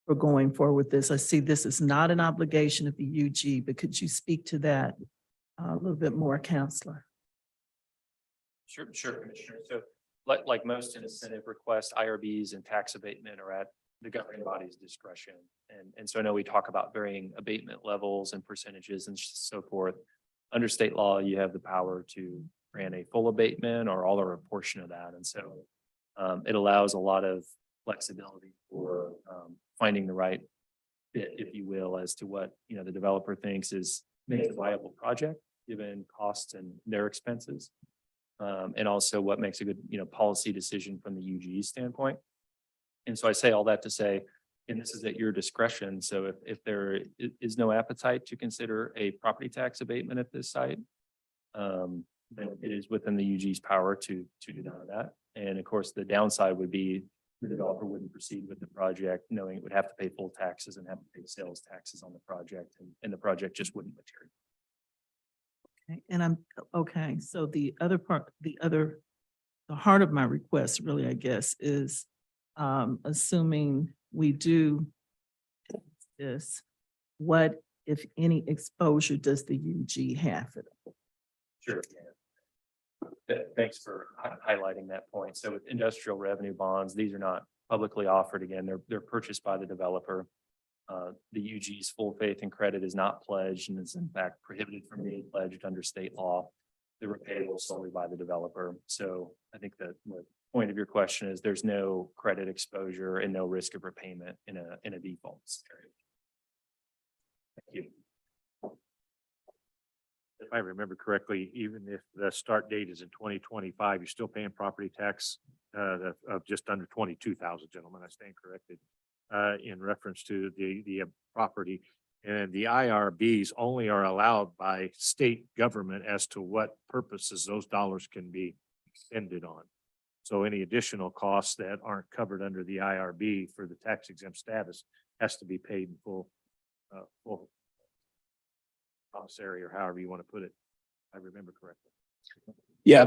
for going forward with this? I see this is not an obligation of the UG, but could you speak to that a little bit more, Counselor? Sure, Commissioner. So like most incentive requests, IRBs and tax abatement are at the governing body's discretion. And so I know we talk about varying abatement levels and percentages and so forth. Under state law, you have the power to grant a full abatement or all or a portion of that. And so it allows a lot of flexibility for finding the right fit, if you will, as to what, you know, the developer thinks makes a viable project given costs and their expenses. And also what makes a good, you know, policy decision from the UG standpoint. And so I say all that to say, and this is at your discretion. So if there is no appetite to consider a property tax abatement at this site, then it is within the UG's power to do none of that. And of course, the downside would be the developer wouldn't proceed with the project, knowing it would have to pay full taxes and have to pay sales taxes on the project, and the project just wouldn't materialize. Okay, and I'm okay. So the other part, the heart of my request really, I guess, is assuming we do this, what, if any, exposure does the UG have? Sure. Thanks for highlighting that point. So with industrial revenue bonds, these are not publicly offered. Again, they're purchased by the developer. The UG's full faith and credit is not pledged and is in fact prohibited from being pledged under state law. They're repayable solely by the developer. So I think that the point of your question is there's no credit exposure and no risk of repayment in a default scenario. Thank you. If I remember correctly, even if the start date is in 2025, you're still paying property tax of just under 22,000, gentlemen. I stand corrected in reference to the property. And the IRBs only are allowed by state government as to what purposes those dollars can be expended on. So any additional costs that aren't covered under the IRB for the tax exempt status has to be paid in full commissary, or however you want to put it. I remember correctly. Yeah.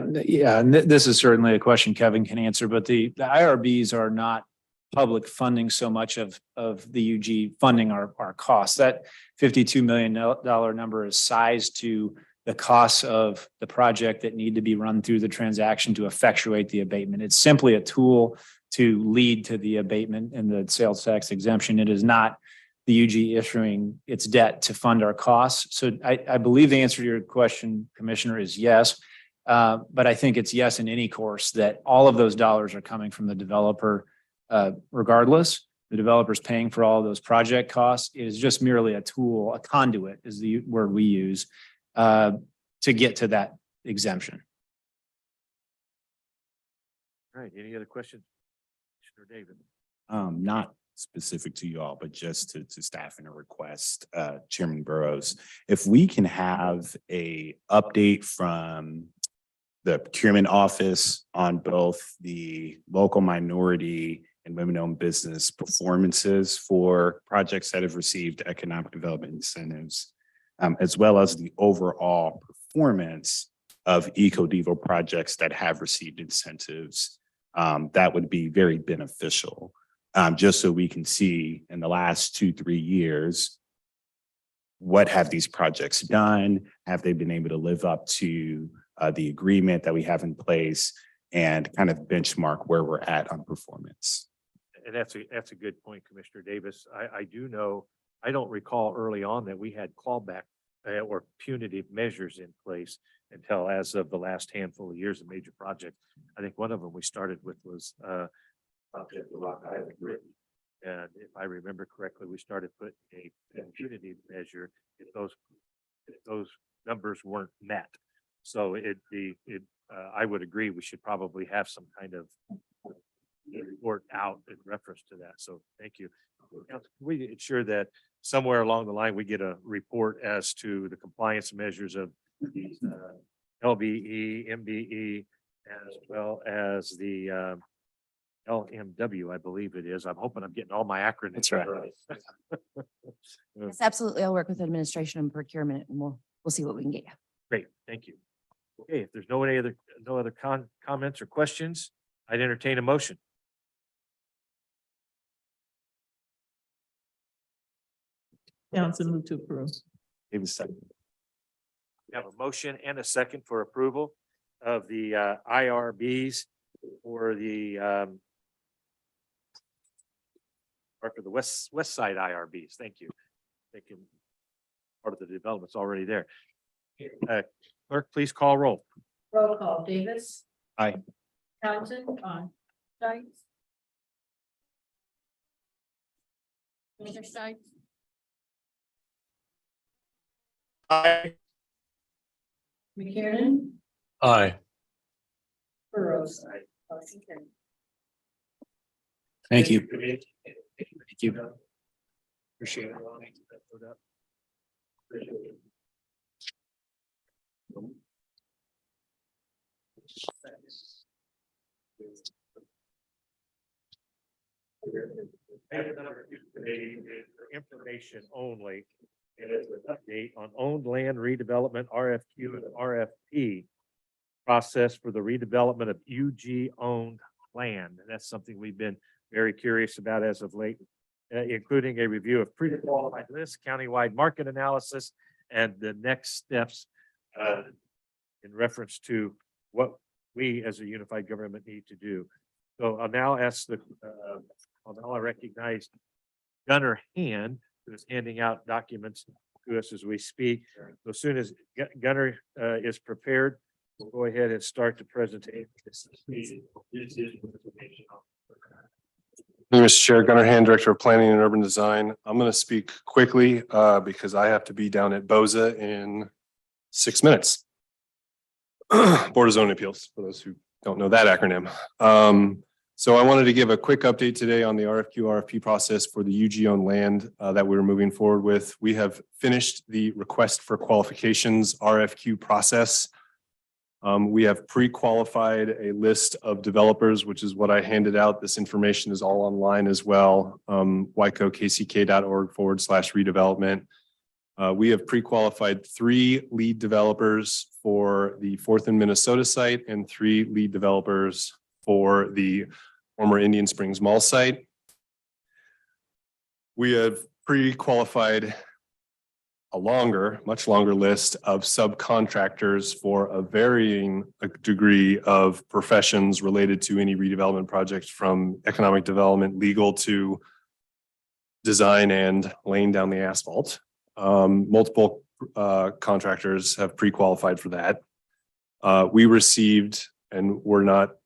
And this is certainly a question Kevin can answer, but the IRBs are not public funding so much of the UG funding our costs. That $52 million number is sized to the costs of the project that need to be run through the transaction to effectuate the abatement. It's simply a tool to lead to the abatement and the sales tax exemption. It is not the UG issuing its debt to fund our costs. So I believe the answer to your question, Commissioner, is yes. But I think it's yes in any course that all of those dollars are coming from the developer regardless. The developer's paying for all of those project costs. It is just merely a tool, a conduit is the word we use to get to that exemption. All right, any other questions? Commissioner David? Not specific to you all, but just to staff and a request, Chairman Burrows, if we can have a update from the procurement office on both the local minority and women-owned business performances for projects that have received economic development incentives, as well as the overall performance of EcoDevo projects that have received incentives, that would be very beneficial. Just so we can see in the last 2-3 years, what have these projects done? Have they been able to live up to the agreement that we have in place and kind of benchmark where we're at on performance? And that's a good point, Commissioner Davis. I do know, I don't recall early on that we had clawback or punitive measures in place until as of the last handful of years of major projects. I think one of them we started with was Project Rock Island Bridge. And if I remember correctly, we started putting a punitive measure if those numbers weren't met. So I would agree, we should probably have some kind of report out in reference to that. So thank you. Council, can we ensure that somewhere along the line, we get a report as to the compliance measures of these LBE, MBE, as well as the LMW, I believe it is. I'm hoping I'm getting all my acronyms. That's right. Yes, absolutely. I'll work with administration and procurement and we'll see what we can get you. Great, thank you. Okay, if there's no other comments or questions, I'd entertain a motion. Council move to approve. Davis second. We have a motion and a second for approval of the IRBs for the west side IRBs. Thank you. Thinking part of the development's already there. Clerk, please call roll. Roll call, Davis. Aye. Townsend. Aye. Stites. Commissioner Stites. Aye. McKiernan. Aye. Burrows. Motion carried. Thank you. Thank you. Appreciate it. Appreciate it. Item number 2 today is for information only. It is an update on owned land redevelopment RFQ and RFP process for the redevelopment of UG owned land. And that's something we've been very curious about as of late, including a review of pre-qualified lists, countywide market analysis, and the next steps in reference to what we as a unified government need to do. So I'll now ask I'll recognize Gunnar Hand, who is handing out documents to us as we speak. So as soon as Gunnar is prepared, we'll go ahead and start the presentation. Mr. Chair, Gunnar Hand, Director of Planning and Urban Design. I'm going to speak quickly because I have to be down at BOZA in 6 minutes. Board of Zoning Appeals, for those who don't know that acronym. So I wanted to give a quick update today on the RFP process for the UG owned land that we're moving forward with. We have finished the request for qualifications RFQ process. We have pre-qualified a list of developers, which is what I handed out. This information is all online as well. wicokck.org/redevelopment. We have pre-qualified 3 lead developers for the 4th and Minnesota site and 3 lead developers for the former Indian Springs Mall site. We have pre-qualified a much longer list of subcontractors for a varying degree of professions related to any redevelopment projects, from economic development, legal, to design and laying down the asphalt. Multiple contractors have pre-qualified for that. We received and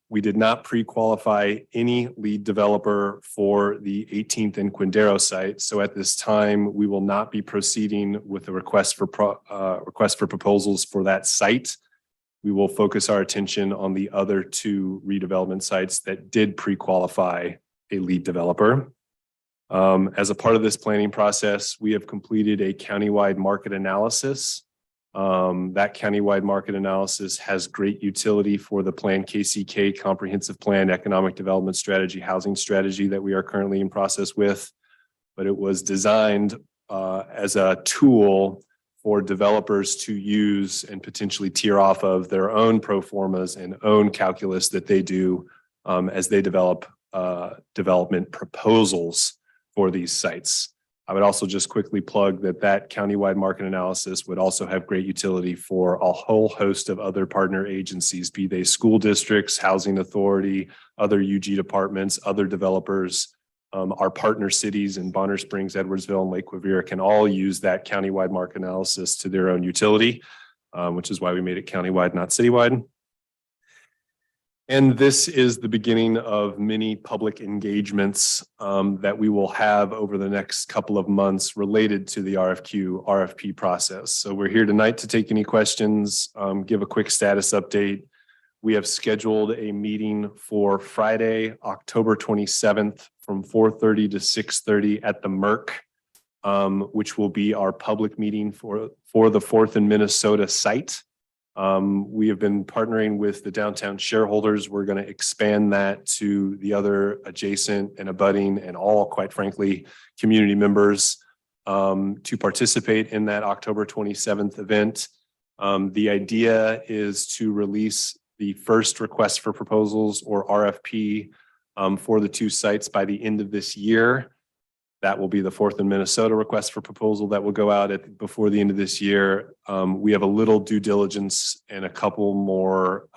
we did not pre-qualify any lead developer for the 18th and Quindaro site. So at this time, we will not be proceeding with a request for proposals for that site. We will focus our attention on the other two redevelopment sites that did pre-qualify a lead developer. As a part of this planning process, we have completed a countywide market analysis. That countywide market analysis has great utility for the Plan KCK Comprehensive Plan Economic Development Strategy, Housing Strategy that we are currently in process with. But it was designed as a tool for developers to use and potentially tier off of their own pro formas and own calculus that they do as they develop development proposals for these sites. I would also just quickly plug that countywide market analysis would also have great utility for a whole host of other partner agencies, be they school districts, housing authority, other UG departments, other developers. Our partner cities in Bonner Springs, Edwardsville, and Lake Quivira can all use that countywide market analysis to their own utility, which is why we made it countywide, not citywide. And this is the beginning of many public engagements that we will have over the next couple of months related to the RFP process. So we're here tonight to take any questions, give a quick status update. We have scheduled a meeting for Friday, October 27th from 4:30 to 6:30 at the Merck, which will be our public meeting for the 4th and Minnesota site. We have been partnering with the downtown shareholders. We're going to expand that to the other adjacent and abutting and all, quite frankly, community members to participate in that October 27th event. The idea is to release the first request for proposals or RFP for the two sites by the end of this year. That will be the 4th and Minnesota request for proposal that will go out before the end of this year. We have a little due diligence and a couple more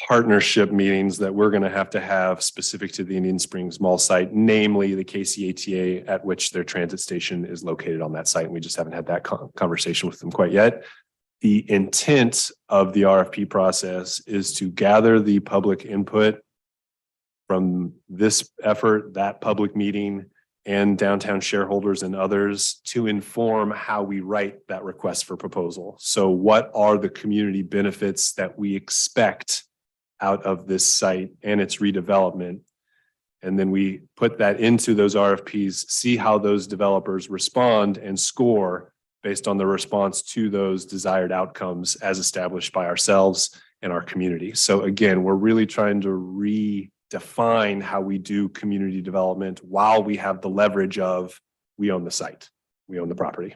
partnership meetings that we're going to have specific to the Indian Springs Mall site, namely the KCATA, at which their transit station is located on that site. And we just haven't had that conversation with them quite yet. The intent of the RFP process is to gather the public input from this effort, that public meeting, and downtown shareholders and others to inform how we write that request for proposal. So what are the community benefits that we expect out of this site and its redevelopment? And then we put that into those RFPs, see how those developers respond and score based on the response to those desired outcomes as established by ourselves and our community. So again, we're really trying to redefine how we do community development while we have the leverage of we own the site, we own the property.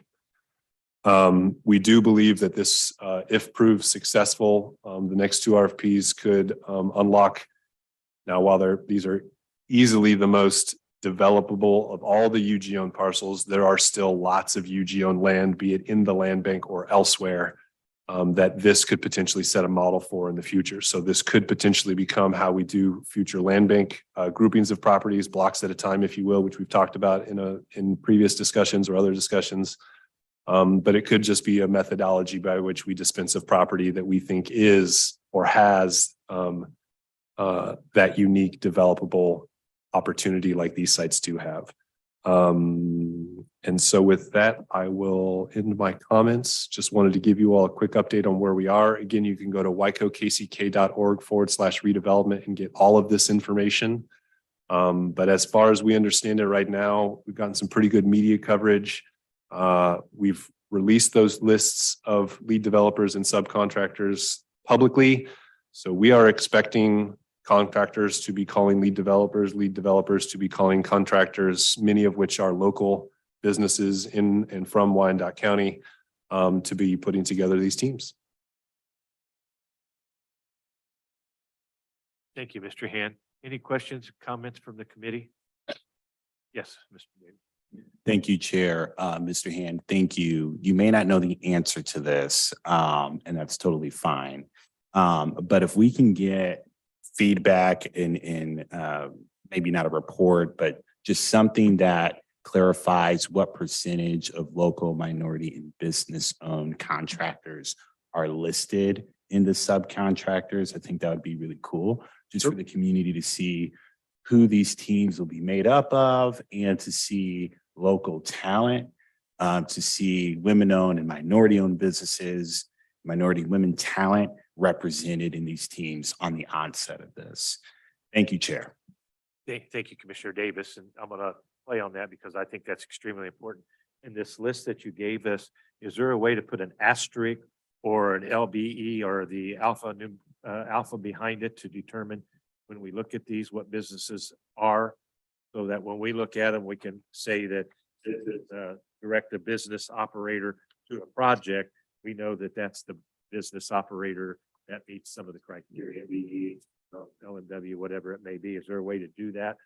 We do believe that this, if proved successful, the next two RFPs could unlock. Now, while these are easily the most developable of all the UG-owned parcels, there are still lots of UG-owned land, be it in the land bank or elsewhere, that this could potentially set a model for in the future. So this could potentially become how we do future land bank groupings of properties, blocks at a time, if you will, which we've talked about in previous discussions or other discussions. But it could just be a methodology by which we dispense of property that we think is or has that unique developable opportunity like these sites do have. And so with that, I will end my comments. Just wanted to give you all a quick update on where we are. Again, you can go to wykokck.org/redevelopment and get all of this information. But as far as we understand it right now, we've gotten some pretty good media coverage. We've released those lists of lead developers and subcontractors publicly. So we are expecting contractors to be calling lead developers to be calling contractors, many of which are local businesses in and from Wyandotte County, to be putting together these teams. Thank you, Mr. Hand. Any questions, comments from the committee? Yes, Mr. David. Thank you, Chair. Mr. Hand, thank you. You may not know the answer to this, and that's totally fine. But if we can get feedback in maybe not a report, but just something that clarifies what percentage of local, minority, and business-owned contractors are listed in the subcontractors. I think that would be really cool, just for the community to see who these teams will be made up of and to see local talent, to see women-owned and minority-owned businesses, minority women talent represented in these teams on the onset of this. Thank you, Chair. Thank you, Commissioner Davis, and I'm gonna play on that because I think that's extremely important. In this list that you gave us, is there a way to put an asterisk or an LBE or the alpha behind it to determine when we look at these, what businesses are? So that when we look at them, we can say that this is direct a business operator to a project. We know that that's the business operator that meets some of the criteria, LBE, LMW, whatever it may be. Is there a way to do that?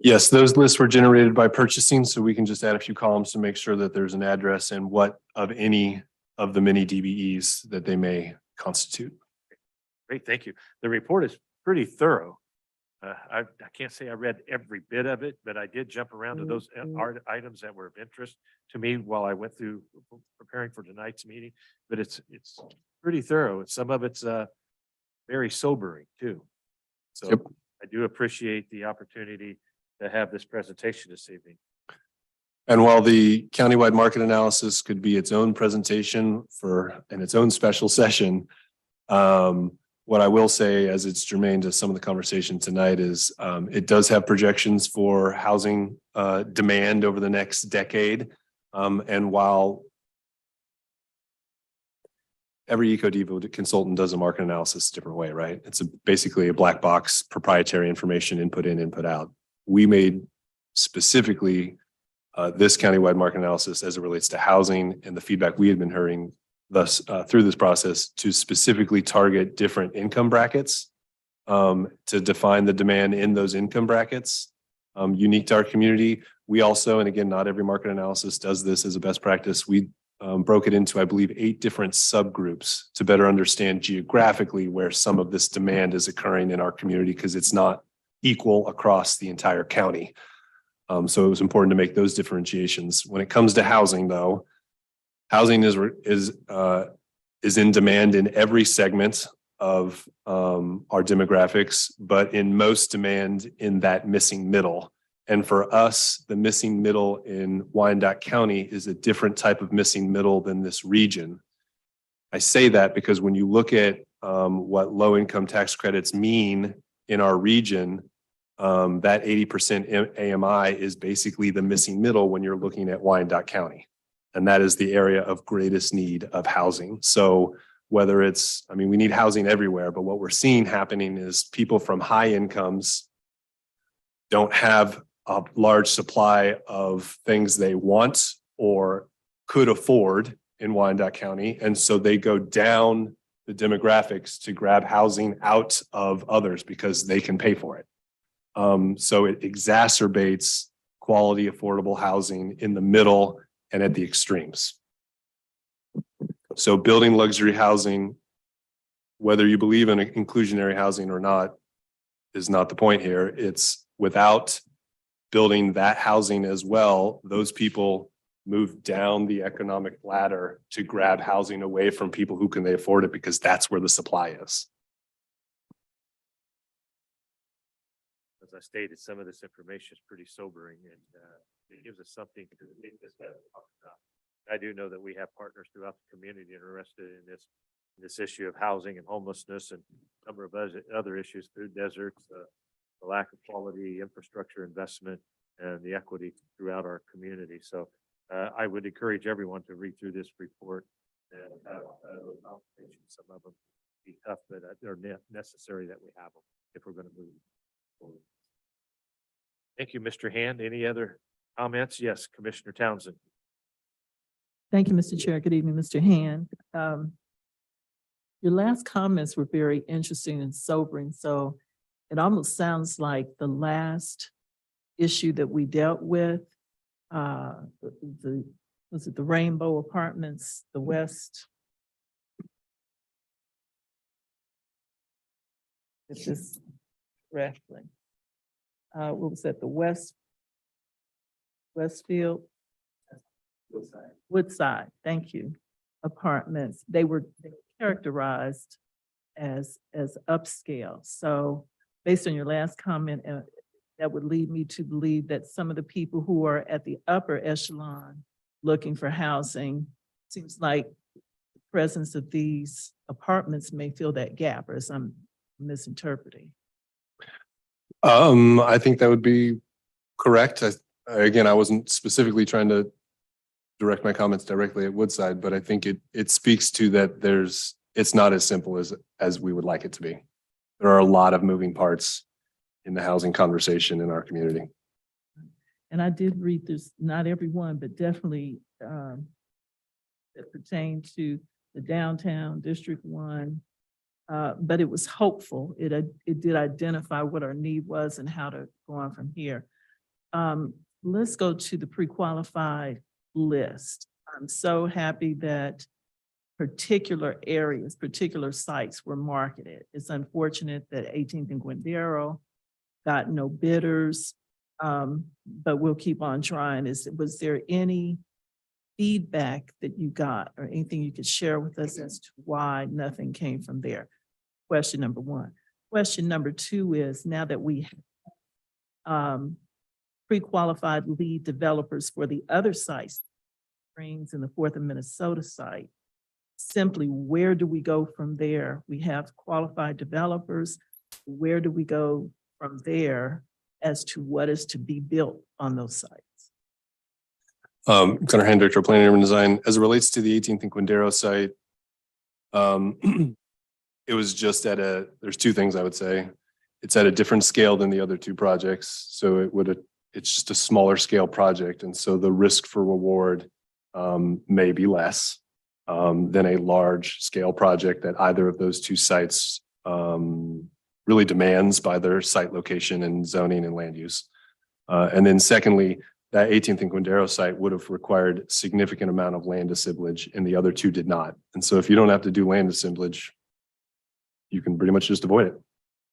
Yes, those lists were generated by purchasing, so we can just add a few columns to make sure that there's an address and what of any of the many DBEs that they may constitute. Great, thank you. The report is pretty thorough. I can't say I read every bit of it, but I did jump around to those items that were of interest to me while I went through preparing for tonight's meeting. But it's pretty thorough, and some of it's very sobering too. So Yep. I do appreciate the opportunity to have this presentation this evening. And while the countywide market analysis could be its own presentation and its own special session, what I will say, as it's germane to some of the conversation tonight, is it does have projections for housing demand over the next decade. And while every EcoDevo consultant does a market analysis a different way, right? It's basically a black box proprietary information, input in, input out. We made specifically this countywide market analysis as it relates to housing and the feedback we had been hearing thus through this process to specifically target different income brackets to define the demand in those income brackets unique to our community. We also, and again, not every market analysis does this as a best practice. We broke it into, I believe, 8 different subgroups to better understand geographically where some of this demand is occurring in our community, because it's not equal across the entire county. So it was important to make those differentiations. When it comes to housing, though, housing is in demand in every segment of our demographics, but in most demand in that missing middle. And for us, the missing middle in Wyandotte County is a different type of missing middle than this region. I say that because when you look at what low income tax credits mean in our region, that 80% AMI is basically the missing middle when you're looking at Wyandotte County. And that is the area of greatest need of housing. So whether it's, I mean, we need housing everywhere, but what we're seeing happening is people from high incomes don't have a large supply of things they want or could afford in Wyandotte County. And so they go down the demographics to grab housing out of others because they can pay for it. So it exacerbates quality, affordable housing in the middle and at the extremes. So building luxury housing, whether you believe in inclusionary housing or not, is not the point here. It's without building that housing as well, those people move down the economic ladder to grab housing away from people who can afford it, because that's where the supply is. As I stated, some of this information is pretty sobering, and it gives us something to think this about. I do know that we have partners throughout the community interested in this issue of housing and homelessness and a number of other issues, food deserts, the lack of quality infrastructure investment, and the equity throughout our community. So I would encourage everyone to read through this report and have those conversations. Some of them be tough, but they're necessary that we have them if we're going to move forward. Thank you, Mr. Hand. Any other comments? Yes, Commissioner Townsend. Thank you, Mr. Chair. Good evening, Mr. Hand. Your last comments were very interesting and sobering. So it almost sounds like the last issue that we dealt with, was it the Rainbow Apartments, the West? It's just wrestling. What was that? The West Westfield, Woodside, thank you, apartments, they were characterized as upscale. So based on your last comment, that would lead me to believe that some of the people who are at the upper echelon looking for housing, seems like the presence of these apartments may fill that gap, or I'm misinterpreting. I think that would be correct. Again, I wasn't specifically trying to direct my comments directly at Woodside, but I think it speaks to that it's not as simple as we would like it to be. There are a lot of moving parts in the housing conversation in our community. And I did read this, not everyone, but definitely that pertained to the downtown District 1. But it was hopeful. It did identify what our need was and how to go on from here. Let's go to the pre-qualified list. I'm so happy that particular areas, particular sites were marketed. It's unfortunate that 18th and Guindero got no bidders, but we'll keep on trying. Was there any feedback that you got or anything you could share with us as to why nothing came from there? Question number one. Question number two is, now that we have pre-qualified lead developers for the other sites, Springs and the 4th and Minnesota site, simply where do we go from there? We have qualified developers. Where do we go from there as to what is to be built on those sites? Gunnar Hand, Director of Planning and Urban Design. As it relates to the 18th and Quindaro site, it was just there's two things I would say. It's at a different scale than the other two projects. So it's just a smaller scale project. And so the risk for reward may be less than a large scale project that either of those two sites really demands by their site location and zoning and land use. And then secondly, that 18th and Quindaro site would have required significant amount of land assemblage and the other two did not. And so if you don't have to do land assemblage, you can pretty much just avoid it.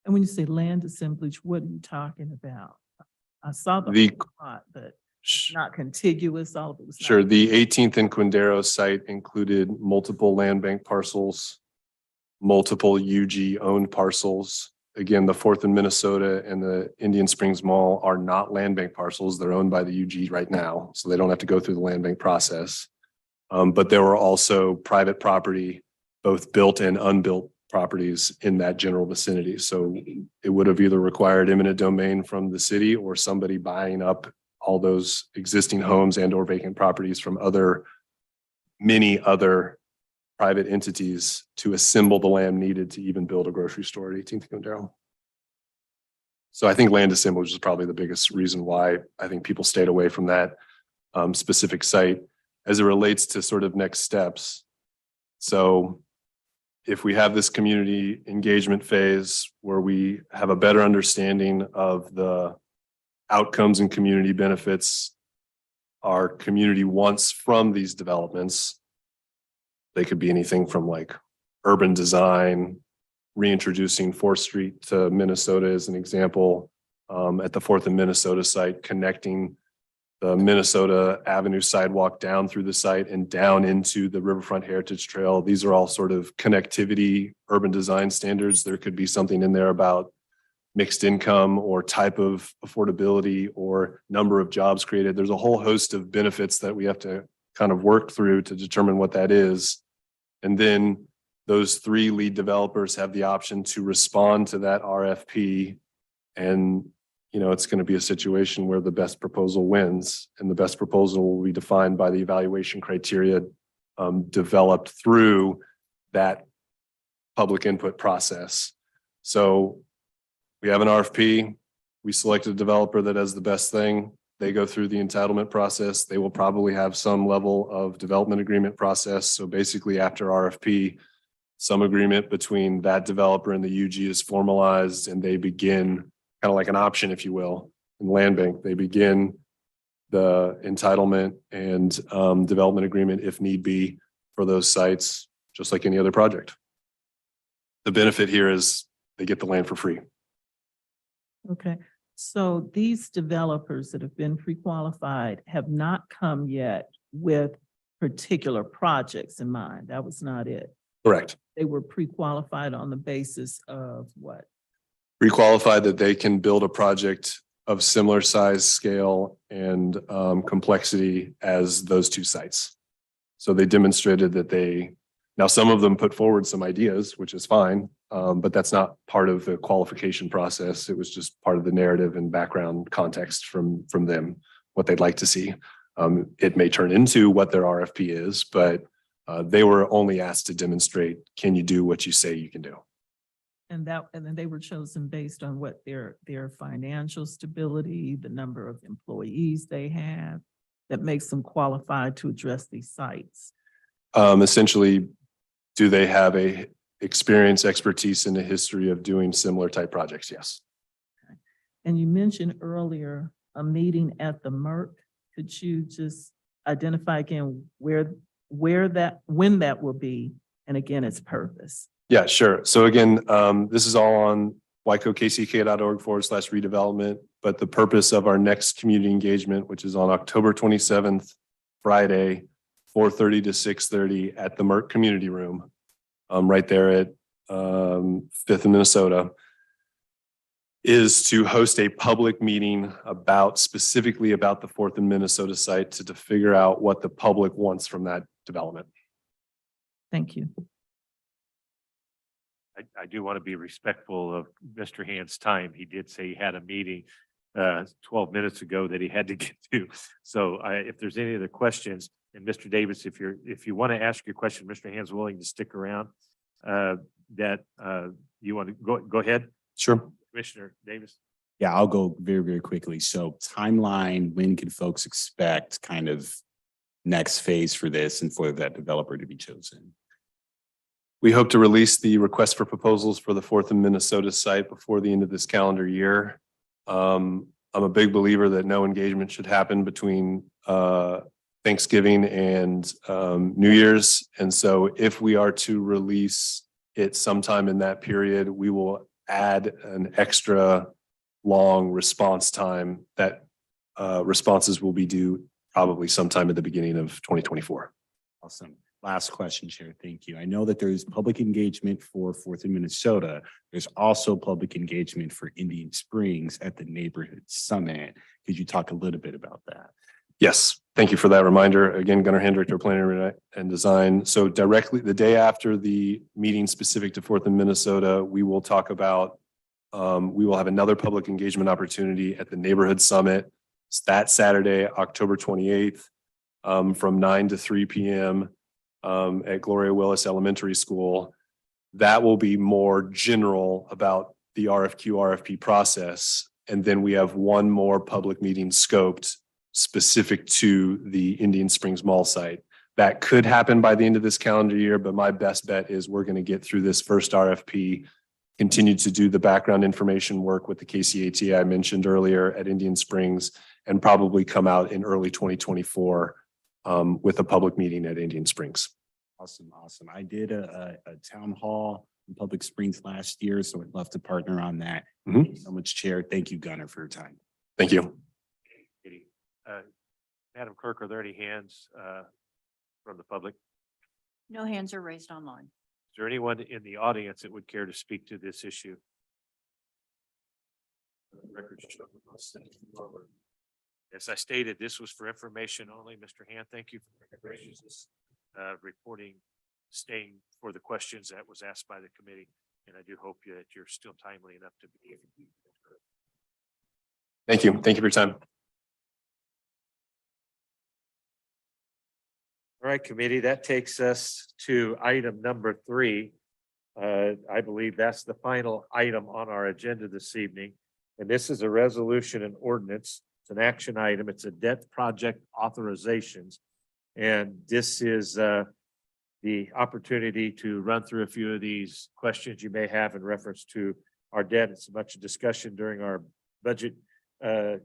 And when you say land assemblage, what are you talking about? I saw the plot, but not contiguous, all of it was. Sure, the 18th and Quindaro site included multiple land bank parcels, multiple UG owned parcels. Again, the 4th and Minnesota and the Indian Springs Mall are not land bank parcels. They're owned by the UG right now, so they don't have to go through the land bank process. But there were also private property, both built and unbuilt properties in that general vicinity. So it would have either required eminent domain from the city or somebody buying up all those existing homes and or vacant properties from many other private entities to assemble the land needed to even build a grocery store at 18th and Quindaro. So I think land assemblage is probably the biggest reason why I think people stayed away from that specific site as it relates to sort of next steps. So if we have this community engagement phase where we have a better understanding of the outcomes and community benefits our community wants from these developments, they could be anything from like urban design, reintroducing 4th Street to Minnesota as an example, at the 4th and Minnesota site, connecting the Minnesota Avenue sidewalk down through the site and down into the Riverfront Heritage Trail. These are all sort of connectivity, urban design standards. There could be something in there about mixed income or type of affordability or number of jobs created. There's a whole host of benefits that we have to kind of work through to determine what that is. And then those 3 lead developers have the option to respond to that RFP. And, you know, it's going to be a situation where the best proposal wins, and the best proposal will be defined by the evaluation criteria developed through that public input process. So we have an RFP. We selected a developer that has the best thing. They go through the entitlement process. They will probably have some level of development agreement process. So basically after RFP, some agreement between that developer and the UG is formalized, and they begin kind of like an option, if you will, in land bank. They begin the entitlement and development agreement if need be for those sites, just like any other project. The benefit here is they get the land for free. Okay, So these developers that have been pre-qualified have not come yet with particular projects in mind. That was not it. Correct. They were pre-qualified on the basis of what? Pre-qualified that they can build a project of similar size, scale, and complexity as those two sites. So they demonstrated that now some of them put forward some ideas, which is fine, but that's not part of the qualification process. It was just part of the narrative and background context from them, what they'd like to see. It may turn into what their RFP is, but they were only asked to demonstrate, can you do what you say you can do? And then they were chosen based on what their financial stability, the number of employees they have, that makes them qualified to address these sites. Essentially, do they have a experience, expertise in the history of doing similar type projects? Yes. And you mentioned earlier a meeting at the Merck. Could you just identify again when that will be, and again, its purpose? Yeah, sure. So again, this is all on wykokck.org/redevelopment, but the purpose of our next community engagement, which is on October 27th, Friday, 4:30 to 6:30 at the Merck Community Room, right there at 5th and Minnesota, is to host a public meeting specifically about the 4th and Minnesota site to figure out what the public wants from that development. Thank you. I do want to be respectful of Mr. Hand's time. He did say he had a meeting 12 minutes ago that he had to get to. So if there's any other questions, and Mr. Davis, if you want to ask your question, Mr. Hand's willing to stick around. You want to go ahead? Sure. Commissioner Davis. Yeah, I'll go very, very quickly. So timeline, when can folks expect kind of next phase for this and for that developer to be chosen? We hope to release the request for proposals for the 4th and Minnesota site before the end of this calendar year. I'm a big believer that no engagement should happen between Thanksgiving and New Year's. And so if we are to release it sometime in that period, we will add an extra long response time that responses will be due probably sometime at the beginning of 2024. Awesome. Last question, Chair. Thank you. I know that there's public engagement for 4th and Minnesota. There's also public engagement for Indian Springs at the Neighborhood Summit. Could you talk a little bit about that? Yes, thank you for that reminder. Again, Gunnar Hand, Director of Planning and Design. So directly the day after the meeting specific to 4th and Minnesota, we will talk about, we will have another public engagement opportunity at the Neighborhood Summit. It's that Saturday, October 28th, from 9 to 3 p.m. At Gloria Willis Elementary School. That will be more general about the RFP process. And then we have one more public meeting scoped specific to the Indian Springs Mall site. That could happen by the end of this calendar year, but my best bet is we're going to get through this first RFP, continue to do the background information work with the KCAT I mentioned earlier at Indian Springs, and probably come out in early 2024 with a public meeting at Indian Springs. Awesome. I did a town hall in Public Springs last year, so I'd love to partner on that. Thank you so much, Chair. Thank you, Gunnar, for your time. Thank you. Madam Clerk, are there any hands from the public? No hands are raised online. Is there anyone in the audience that would care to speak to this issue? As I stated, this was for information only. Mr. Hand, thank you for your graciousness reporting, staying for the questions that was asked by the committee. And I do hope that you're still timely enough to be. Thank you. Thank you for your time. All right, committee, that takes us to item number 3. I believe that's the final item on our agenda this evening. And this is a resolution and ordinance. It's an action item. It's a debt project authorizations. And this is the opportunity to run through a few of these questions you may have in reference to our debt. It's much discussion during our budget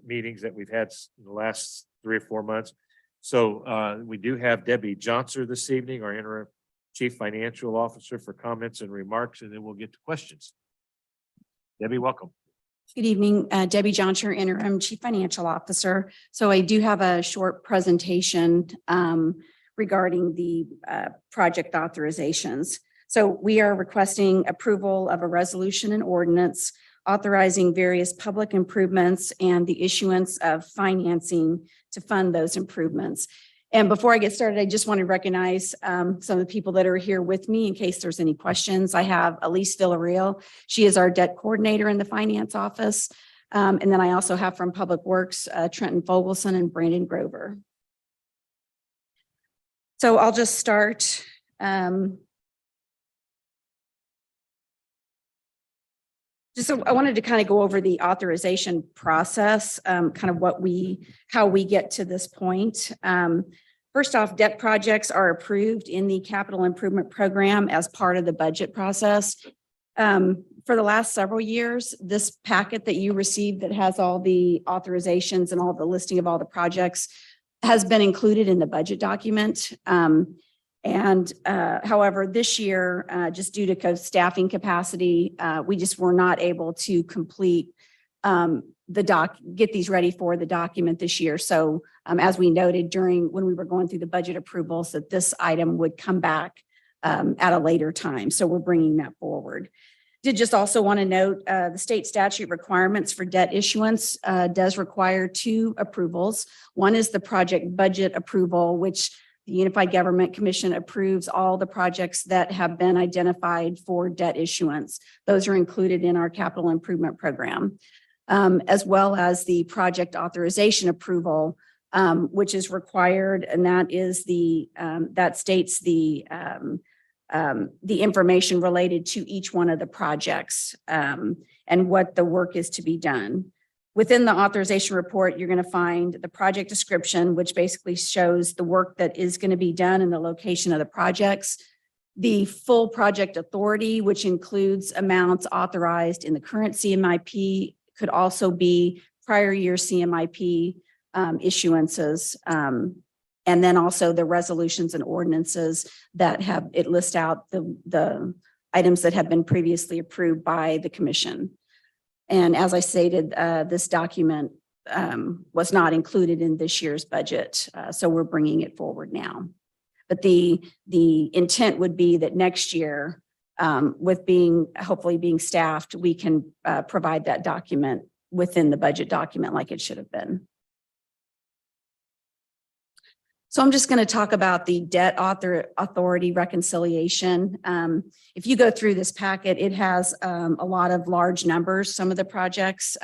meetings that we've had in the last 3 or 4 months. So we do have Debbie Johnson this evening, our interim Chief Financial Officer, for comments and remarks, and then we'll get to questions. Debbie, welcome. Good evening, Debbie Johnson, Interim Chief Financial Officer. So I do have a short presentation regarding the project authorizations. So we are requesting approval of a resolution and ordinance authorizing various public improvements and the issuance of financing to fund those improvements. And before I get started, I just want to recognize some of the people that are here with me in case there's any questions. I have Elise Villarreal. She is our debt coordinator in the finance office. And then I also have from Public Works, Trenton Fogelson and Brandon Grover. So I'll just start. So I wanted to kind of go over the authorization process, kind of how we get to this point. First off, debt projects are approved in the capital improvement program as part of the budget process. For the last several years, this packet that you received that has all the authorizations and all the listing of all the projects has been included in the budget document. However, this year, just due to staffing capacity, we just were not able to complete get these ready for the document this year. So as we noted when we were going through the budget approvals, that this item would come back at a later time. So we're bringing that forward. Did just also want to note the state statute requirements for debt issuance does require two approvals. One is the project budget approval, which the Unified Government Commission approves all the projects that have been identified for debt issuance. Those are included in our capital improvement program, as well as the project authorization approval, which is required, and that is that states the information related to each one of the projects and what the work is to be done. Within the authorization report, you're going to find the project description, which basically shows the work that is going to be done and the location of the projects. The full project authority, which includes amounts authorized in the current CMIP, could also be prior year CMIP issuances. And then also the resolutions and ordinances that it lists out the items that have been previously approved by the commission. And as I stated, this document was not included in this year's budget, so we're bringing it forward now. But the intent would be that next year, with hopefully being staffed, we can provide that document within the budget document like it should have been. So I'm just going to talk about the debt authority reconciliation. If you go through this packet, it has a lot of large numbers, some of the projects.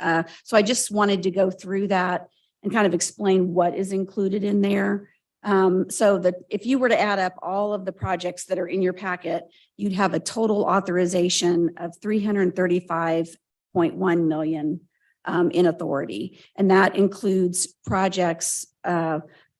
So I just wanted to go through that and kind of explain what is included in there. So that if you were to add up all of the projects that are in your packet, you'd have a total authorization of $335.1 million in authority. And that includes projects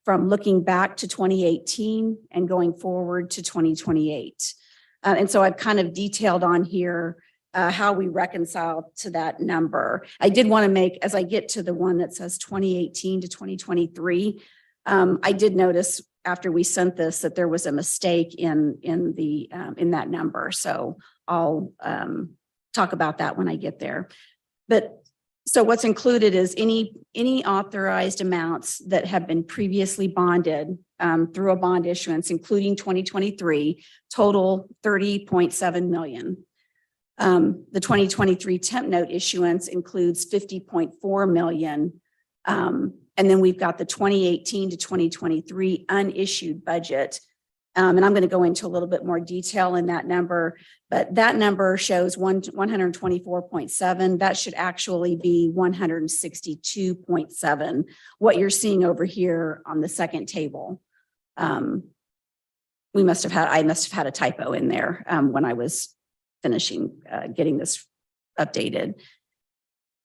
from looking back to 2018 and going forward to 2028. And so I've kind of detailed on here how we reconcile to that number. I did want to make, as I get to the one that says 2018 to 2023, I did notice after we sent this that there was a mistake in that number. So I'll talk about that when I get there. But so what's included is any authorized amounts that have been previously bonded through a bond issuance, including 2023, total $30.7 million. The 2023 temp note issuance includes $50.4 million. And then we've got the 2018 to 2023 unissued budget. And I'm going to go into a little bit more detail in that number, but that number shows 124.7. That should actually be 162.7. What you're seeing over here on the second table. I must have had a typo in there when I was finishing getting this updated.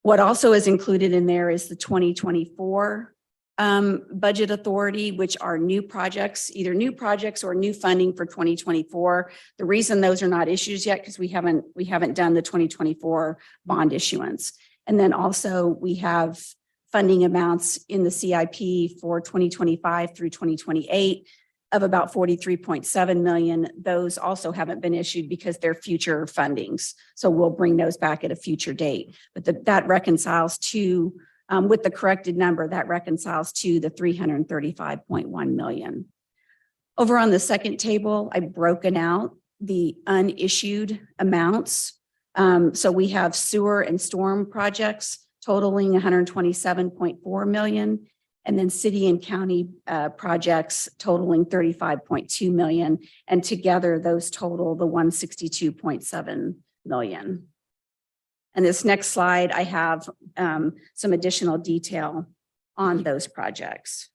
What also is included in there is the 2024 budget authority, which are new projects, either new projects or new funding for 2024. The reason those are not issues yet because we haven't done the 2024 bond issuance. And then also we have funding amounts in the CIP for 2025 through 2028 of about 43.7 million. Those also haven't been issued because they're future fundings. So we'll bring those back at a future date. But that reconciles to, with the corrected number, that reconciles to the 335.1 million. Over on the second table, I've broken out the unissued amounts. So we have sewer and storm projects totaling 127.4 million. And then city and county projects totaling 35.2 million. And together those total the 162.7 million. And this next slide, I have some additional detail on those projects.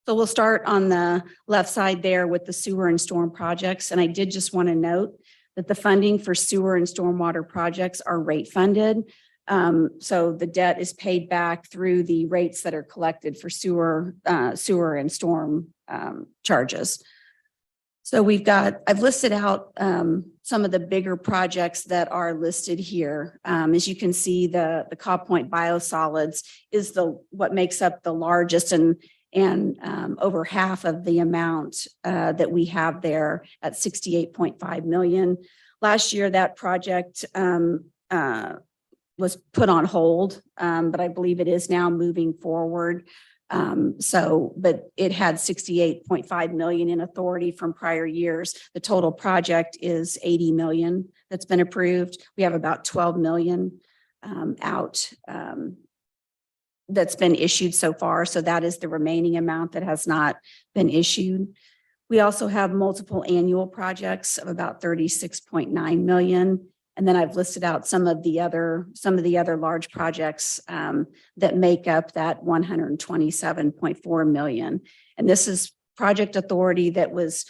So we'll start on the left side there with the sewer and storm projects. And I did just want to note that the funding for sewer and stormwater projects are rate funded. So the debt is paid back through the rates that are collected for sewer and storm charges. So I've listed out some of the bigger projects that are listed here. As you can see, the Cobb Point Biosolids is what makes up the largest and over half of the amount that we have there at 68.5 million. Last year, that project was put on hold, but I believe it is now moving forward. But it had 68.5 million in authority from prior years. The total project is 80 million that's been approved. We have about 12 million out that's been issued so far. So that is the remaining amount that has not been issued. We also have multiple annual projects of about 36.9 million. And then I've listed out some of the other large projects that make up that 127.4 million. And this is project authority that was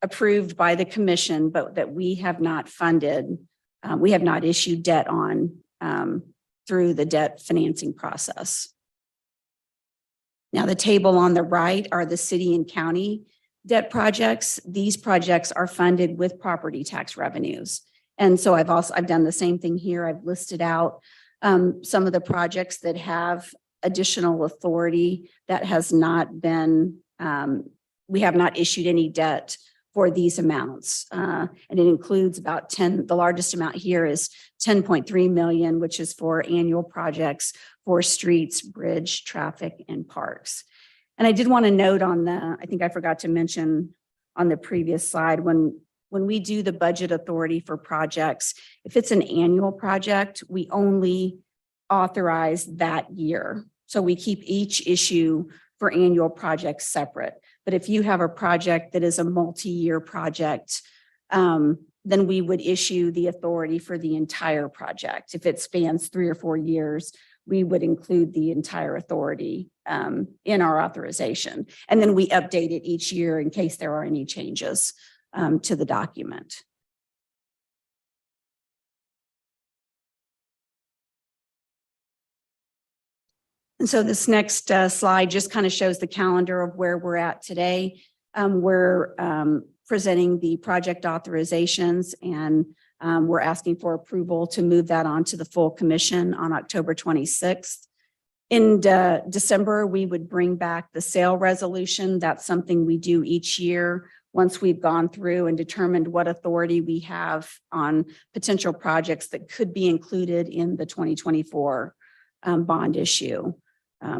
approved by the commission, but that we have not funded. We have not issued debt on through the debt financing process. Now, the table on the right are the city and county debt projects. These projects are funded with property tax revenues. And so I've done the same thing here. I've listed out some of the projects that have additional authority that has not been, we have not issued any debt for these amounts. And it includes about the largest amount here is 10.3 million, which is for annual projects for streets, bridge, traffic, and parks. And I did want to note I think I forgot to mention on the previous slide, when we do the budget authority for projects, if it's an annual project, we only authorize that year. So we keep each issue for annual projects separate. But if you have a project that is a multi-year project, then we would issue the authority for the entire project. If it spans 3 or 4 years, we would include the entire authority in our authorization. And then we update it each year in case there are any changes to the document. And so this next slide just kind of shows the calendar of where we're at today. We're presenting the project authorizations, and we're asking for approval to move that on to the full commission on October 26th. In December, we would bring back the sale resolution. That's something we do each year once we've gone through and determined what authority we have on potential projects that could be included in the 2024 bond issue.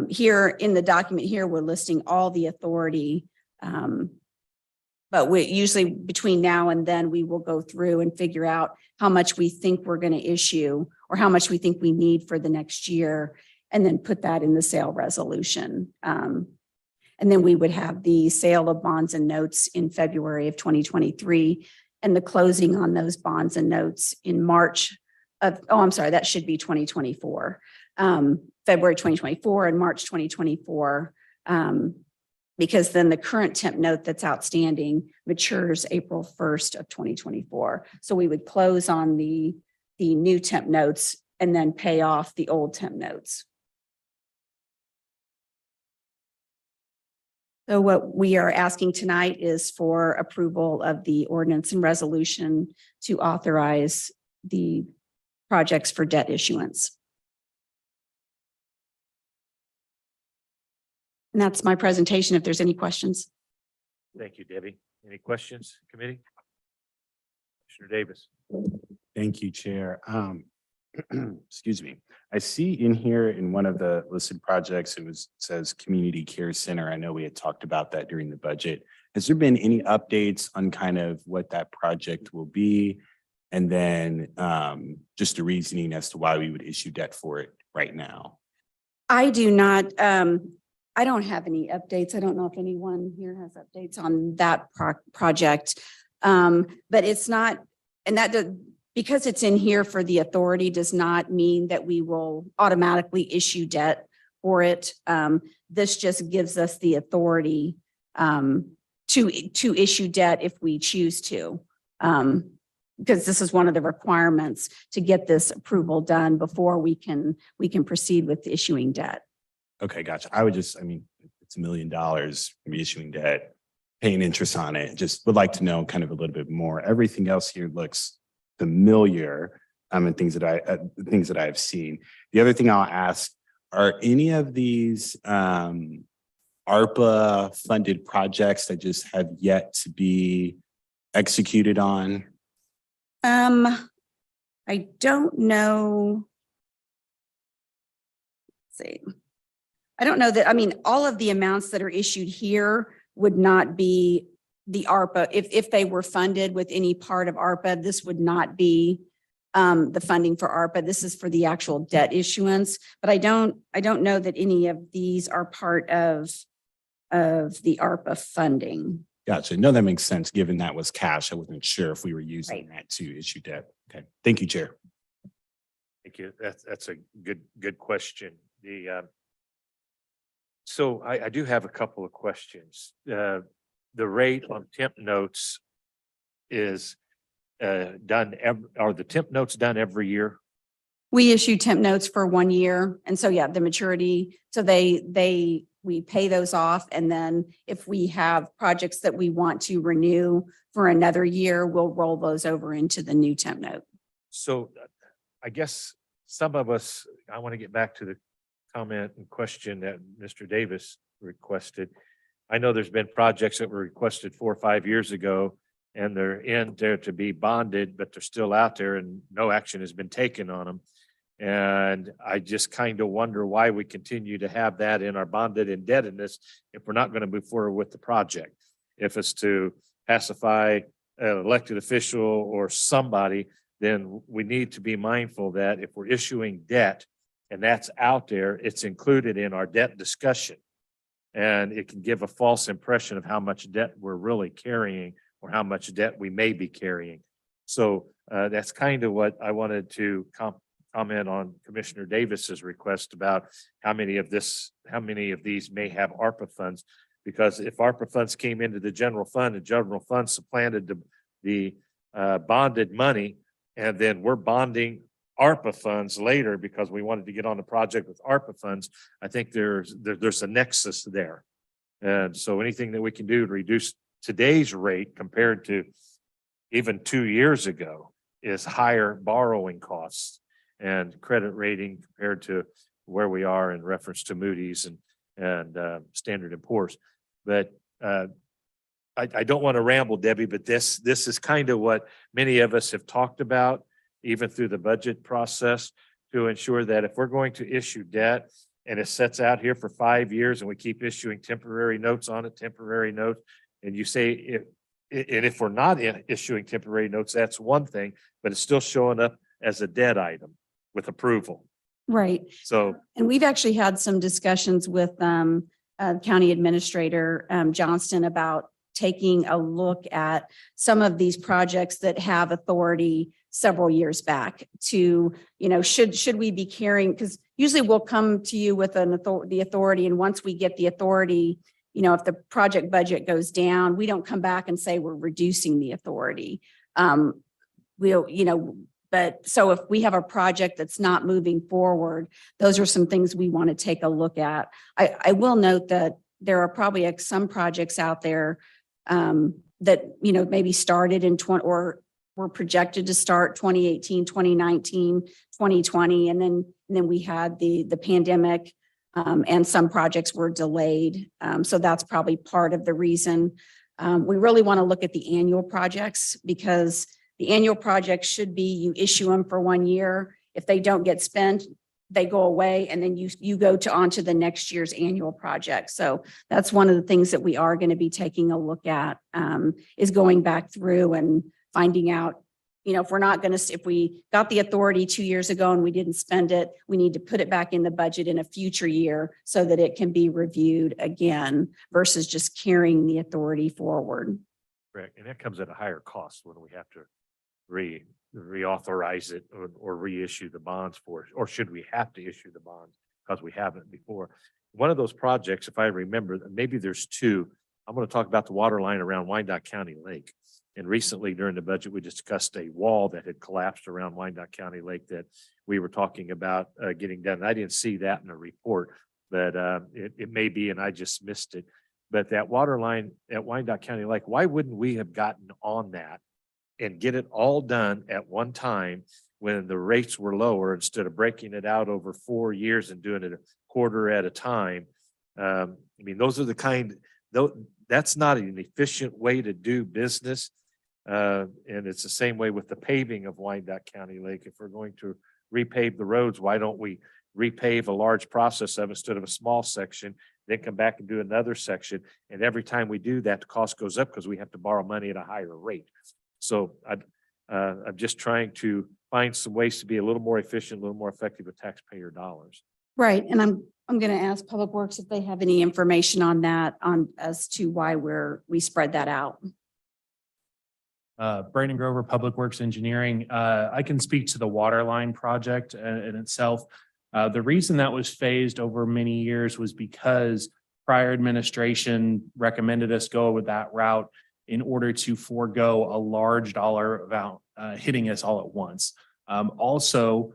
Here in the document here, we're listing all the authority, but we usually between now and then we will go through and figure out how much we think we're going to issue or how much we think we need for the next year, and then put that in the sale resolution. And then we would have the sale of bonds and notes in February of 2023 and the closing on those bonds and notes in March of, that should be 2024. February 2024 and March 2024, because then the current temp note that's outstanding matures April 1st of 2024. So we would close on the new temp notes and then pay off the old temp notes. So what we are asking tonight is for approval of the ordinance and resolution to authorize the projects for debt issuance. And that's my presentation, if there's any questions. Thank you, Debbie. Any questions, committee? Commissioner Davis. Thank you, Chair. Excuse me. I see in here in one of the listed projects, says Community Care Center. I know we had talked about that during the budget. Has there been any updates on kind of what that project will be? And then just the reasoning as to why we would issue debt for it right now? I do not, I don't have any updates. I don't know if anyone here has updates on that project. But it's not, and because it's in here for the authority does not mean that we will automatically issue debt for it. This just gives us the authority to issue debt if we choose to. Because this is one of the requirements to get this approval done before we can proceed with issuing debt. Okay, gotcha. I mean, it's $1 million, maybe issuing debt, paying interest on it. Just would like to know kind of a little bit more. Everything else here looks familiar, and things that I have seen. The other thing I'll ask, are any of these ARPA funded projects that just have yet to be executed on? I don't know. Let's see. I don't know that, I mean, all of the amounts that are issued here would not be the ARPA. If they were funded with any part of ARPA, this would not be the funding for ARPA. This is for the actual debt issuance, but I don't know that any of these are part of the ARPA funding. Gotcha. No, that makes sense. Given that was cash, I wasn't sure if we were using that to issue debt. Okay. Thank you, Chair. Thank you. That's a good question. So I do have a couple of questions. The rate on temp notes is done, are the temp notes done every year? We issue temp notes for 1 year. And so, yeah, the maturity, so we pay those off. And then if we have projects that we want to renew for another year, we'll roll those over into the new temp note. So I guess some of us, I want to get back to the comment and question that Mr. Davis requested. I know there's been projects that were requested 4 or 5 years ago and they're in there to be bonded, but they're still out there and no action has been taken on them. And I just kind of wonder why we continue to have that in our bonded indebtedness if we're not going to move forward with the project. If it's to pacify an elected official or somebody, then we need to be mindful that if we're issuing debt and that's out there, it's included in our debt discussion. And it can give a false impression of how much debt we're really carrying or how much debt we may be carrying. So that's kind of what I wanted to comment on Commissioner Davis's request about how many of these may have ARPA funds. Because if ARPA funds came into the general fund, the general fund supplanted the bonded money, and then we're bonding ARPA funds later because we wanted to get on the project with ARPA funds, I think there's a nexus there. And so anything that we can do to reduce today's rate compared to even 2 years ago is higher borrowing costs and credit rating compared to where we are in reference to Moody's and Standard & Poor's. But I don't want to ramble, Debbie, but this is kind of what many of us have talked about, even through the budget process, to ensure that if we're going to issue debt and it sets out here for 5 years and we keep issuing temporary notes on it, and you say if we're not issuing temporary notes, that's one thing, but it's still showing up as a debt item with approval. Right. So, and we've actually had some discussions with County Administrator Johnston about taking a look at some of these projects that have authority several years back to, should we be carrying, because usually we'll come to you with the authority, and once we get the authority, if the project budget goes down, we don't come back and say we're reducing the authority. But so if we have a project that's not moving forward, those are some things we want to take a look at. I will note that there are probably some projects out there that, maybe started in or were projected to start 2018, 2019, 2020. And then we had the pandemic And some projects were delayed. So that's probably part of the reason. We really want to look at the annual projects because the annual projects should be, you issue them for 1 year. If they don't get spent, they go away and then you go on to the next year's annual project. So that's one of the things that we are going to be taking a look at, is going back through and finding out, if we're not going to, if we got the authority 2 years ago and we didn't spend it, we need to put it back in the budget in a future year so that it can be reviewed again versus just carrying the authority forward. Correct. And that comes at a higher cost when we have to reauthorize it or reissue the bonds for it, or should we have to issue the bonds because we haven't before. One of those projects, if I remember, maybe there's two. I'm going to talk about the water line around Wyandotte County Lake. And recently during the budget, we discussed a wall that had collapsed around Wyandotte County Lake that we were talking about getting done. I didn't see that in the report, but it may be, and I just missed it. But that water line at Wyandotte County Lake, why wouldn't we have gotten on that and get it all done at one time when the rates were lower instead of breaking it out over 4 years and doing it a quarter at a time? I mean, those are the kind, that's not an efficient way to do business. And it's the same way with the paving of Wyandotte County Lake. If we're going to repave the roads, why don't we repave a large process of instead of a small section, then come back and do another section? And every time we do that, the cost goes up because we have to borrow money at a higher rate. So I'm just trying to find some ways to be a little more efficient, a little more effective with taxpayer dollars. Right. And I'm going to ask Public Works if they have any information on that, as to why we spread that out. Brandon Grover, Public Works Engineering. I can speak to the water line project in itself. The reason that was phased over many years was because prior administration recommended us go with that route in order to forego a large dollar amount hitting us all at once. Also,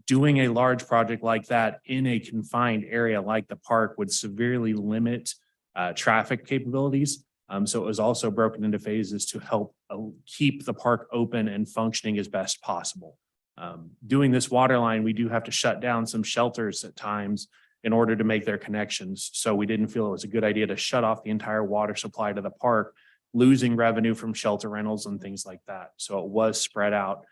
doing a large project like that in a confined area like the park would severely limit traffic capabilities. So it was also broken into phases to help keep the park open and functioning as best possible. Doing this water line, we do have to shut down some shelters at times in order to make their connections. So we didn't feel it was a good idea to shut off the entire water supply to the park, losing revenue from shelter rentals and things like that. So it was spread out.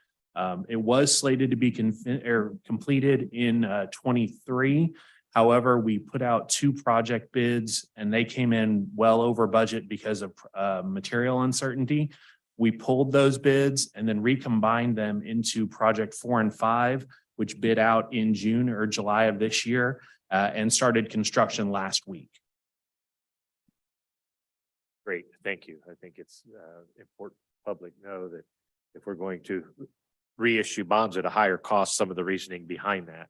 It was slated to be completed in 23. However, we put out 2 project bids and they came in well over budget because of material uncertainty. We pulled those bids and then recombined them into project 4 and 5, which bid out in June or July of this year and started construction last week. Great, thank you. I think it's important public know that if we're going to reissue bonds at a higher cost, some of the reasoning behind that.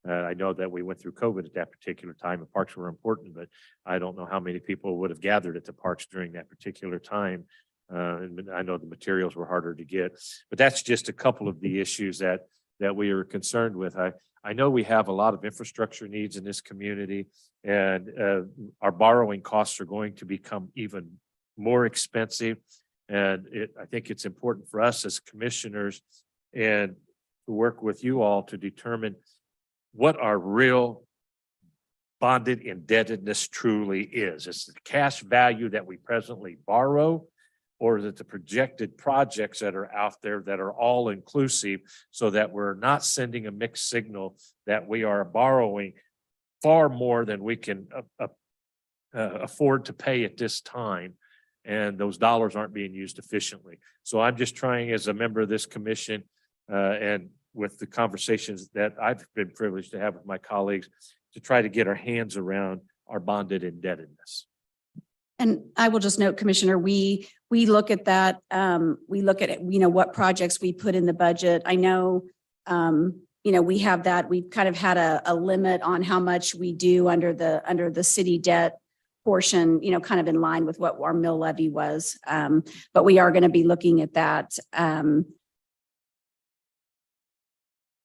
I know that we went through COVID at that particular time and parks were important, but I don't know how many people would have gathered at the parks during that particular time. And I know the materials were harder to get, but that's just a couple of the issues that we are concerned with. I know we have a lot of infrastructure needs in this community and our borrowing costs are going to become even more expensive. And I think it's important for us as commissioners and to work with you all to determine what our real bonded indebtedness truly is. It's the cash value that we presently borrow, or is it the projected projects that are out there that are all inclusive so that we're not sending a mixed signal that we are borrowing far more than we can afford to pay at this time. And those dollars aren't being used efficiently. So I'm just trying as a member of this commission and with the conversations that I've been privileged to have with my colleagues to try to get our hands around our bonded indebtedness. And I will just note, Commissioner, we look at that. We look at, what projects we put in the budget. I know, we have that. We've kind of had a limit on how much we do under the city debt portion, kind of in line with what our mill levy was. But we are going to be looking at that.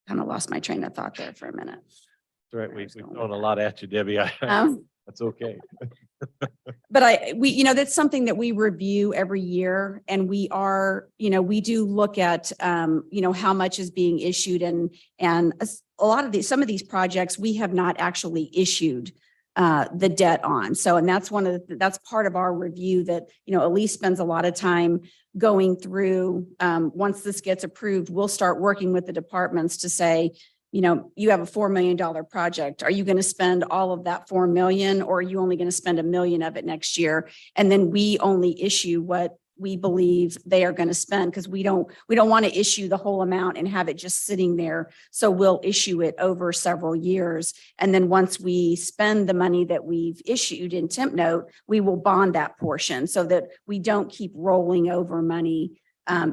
Kind of lost my train of thought there for a minute. That's right. We've thrown a lot at you, Debbie. That's okay. But that's something that we review every year, and we are, we do look at, how much is being issued, and a lot of some of these projects, we have not actually issued the debt on. So, and that's that's part of our review that, Elise spends a lot of time going through. Once this gets approved, we'll start working with the departments to say, you have a $4 million project. Are you going to spend all of that 4 million, or are you only going to spend $1 million of it next year? And then we only issue what we believe they are going to spend, because we don't want to issue the whole amount and have it just sitting there. So we'll issue it over several years. And then once we spend the money that we've issued in temp note, we will bond that portion so that we don't keep rolling over money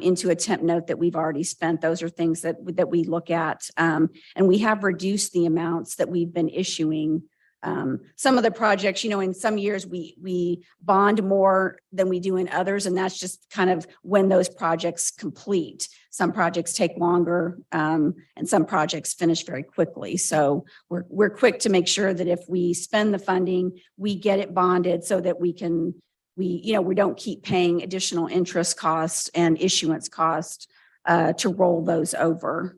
into a temp note that we've already spent. Those are things that we look at. And we have reduced the amounts that we've been issuing. Some of the projects, in some years we bond more than we do in others, and that's just kind of when those projects complete. Some projects take longer, and some projects finish very quickly. So we're quick to make sure that if we spend the funding, we get it bonded so that we don't keep paying additional interest costs and issuance costs to roll those over.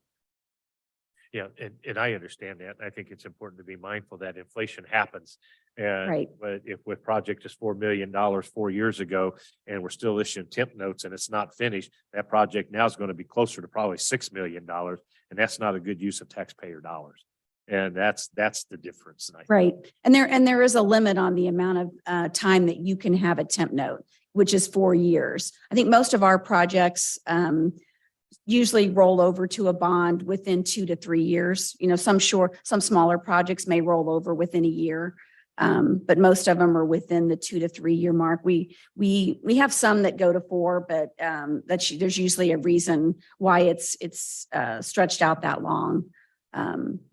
Yeah, and I understand that. I think it's important to be mindful that inflation happens. And Right. but if with project is $4 million 4 years ago, and we're still issuing temp notes and it's not finished, that project now is going to be closer to probably $6 million. And that's not a good use of taxpayer dollars. And that's the difference. I think. Right. And there is a limit on the amount of time that you can have a temp note, which is 4 years. I think most of our projects usually roll over to a bond within 2 to 3 years. Some smaller projects may roll over within a year. But most of them are within the 2 to 3 year mark. We have some that go to 4, but there's usually a reason why it's stretched out that long.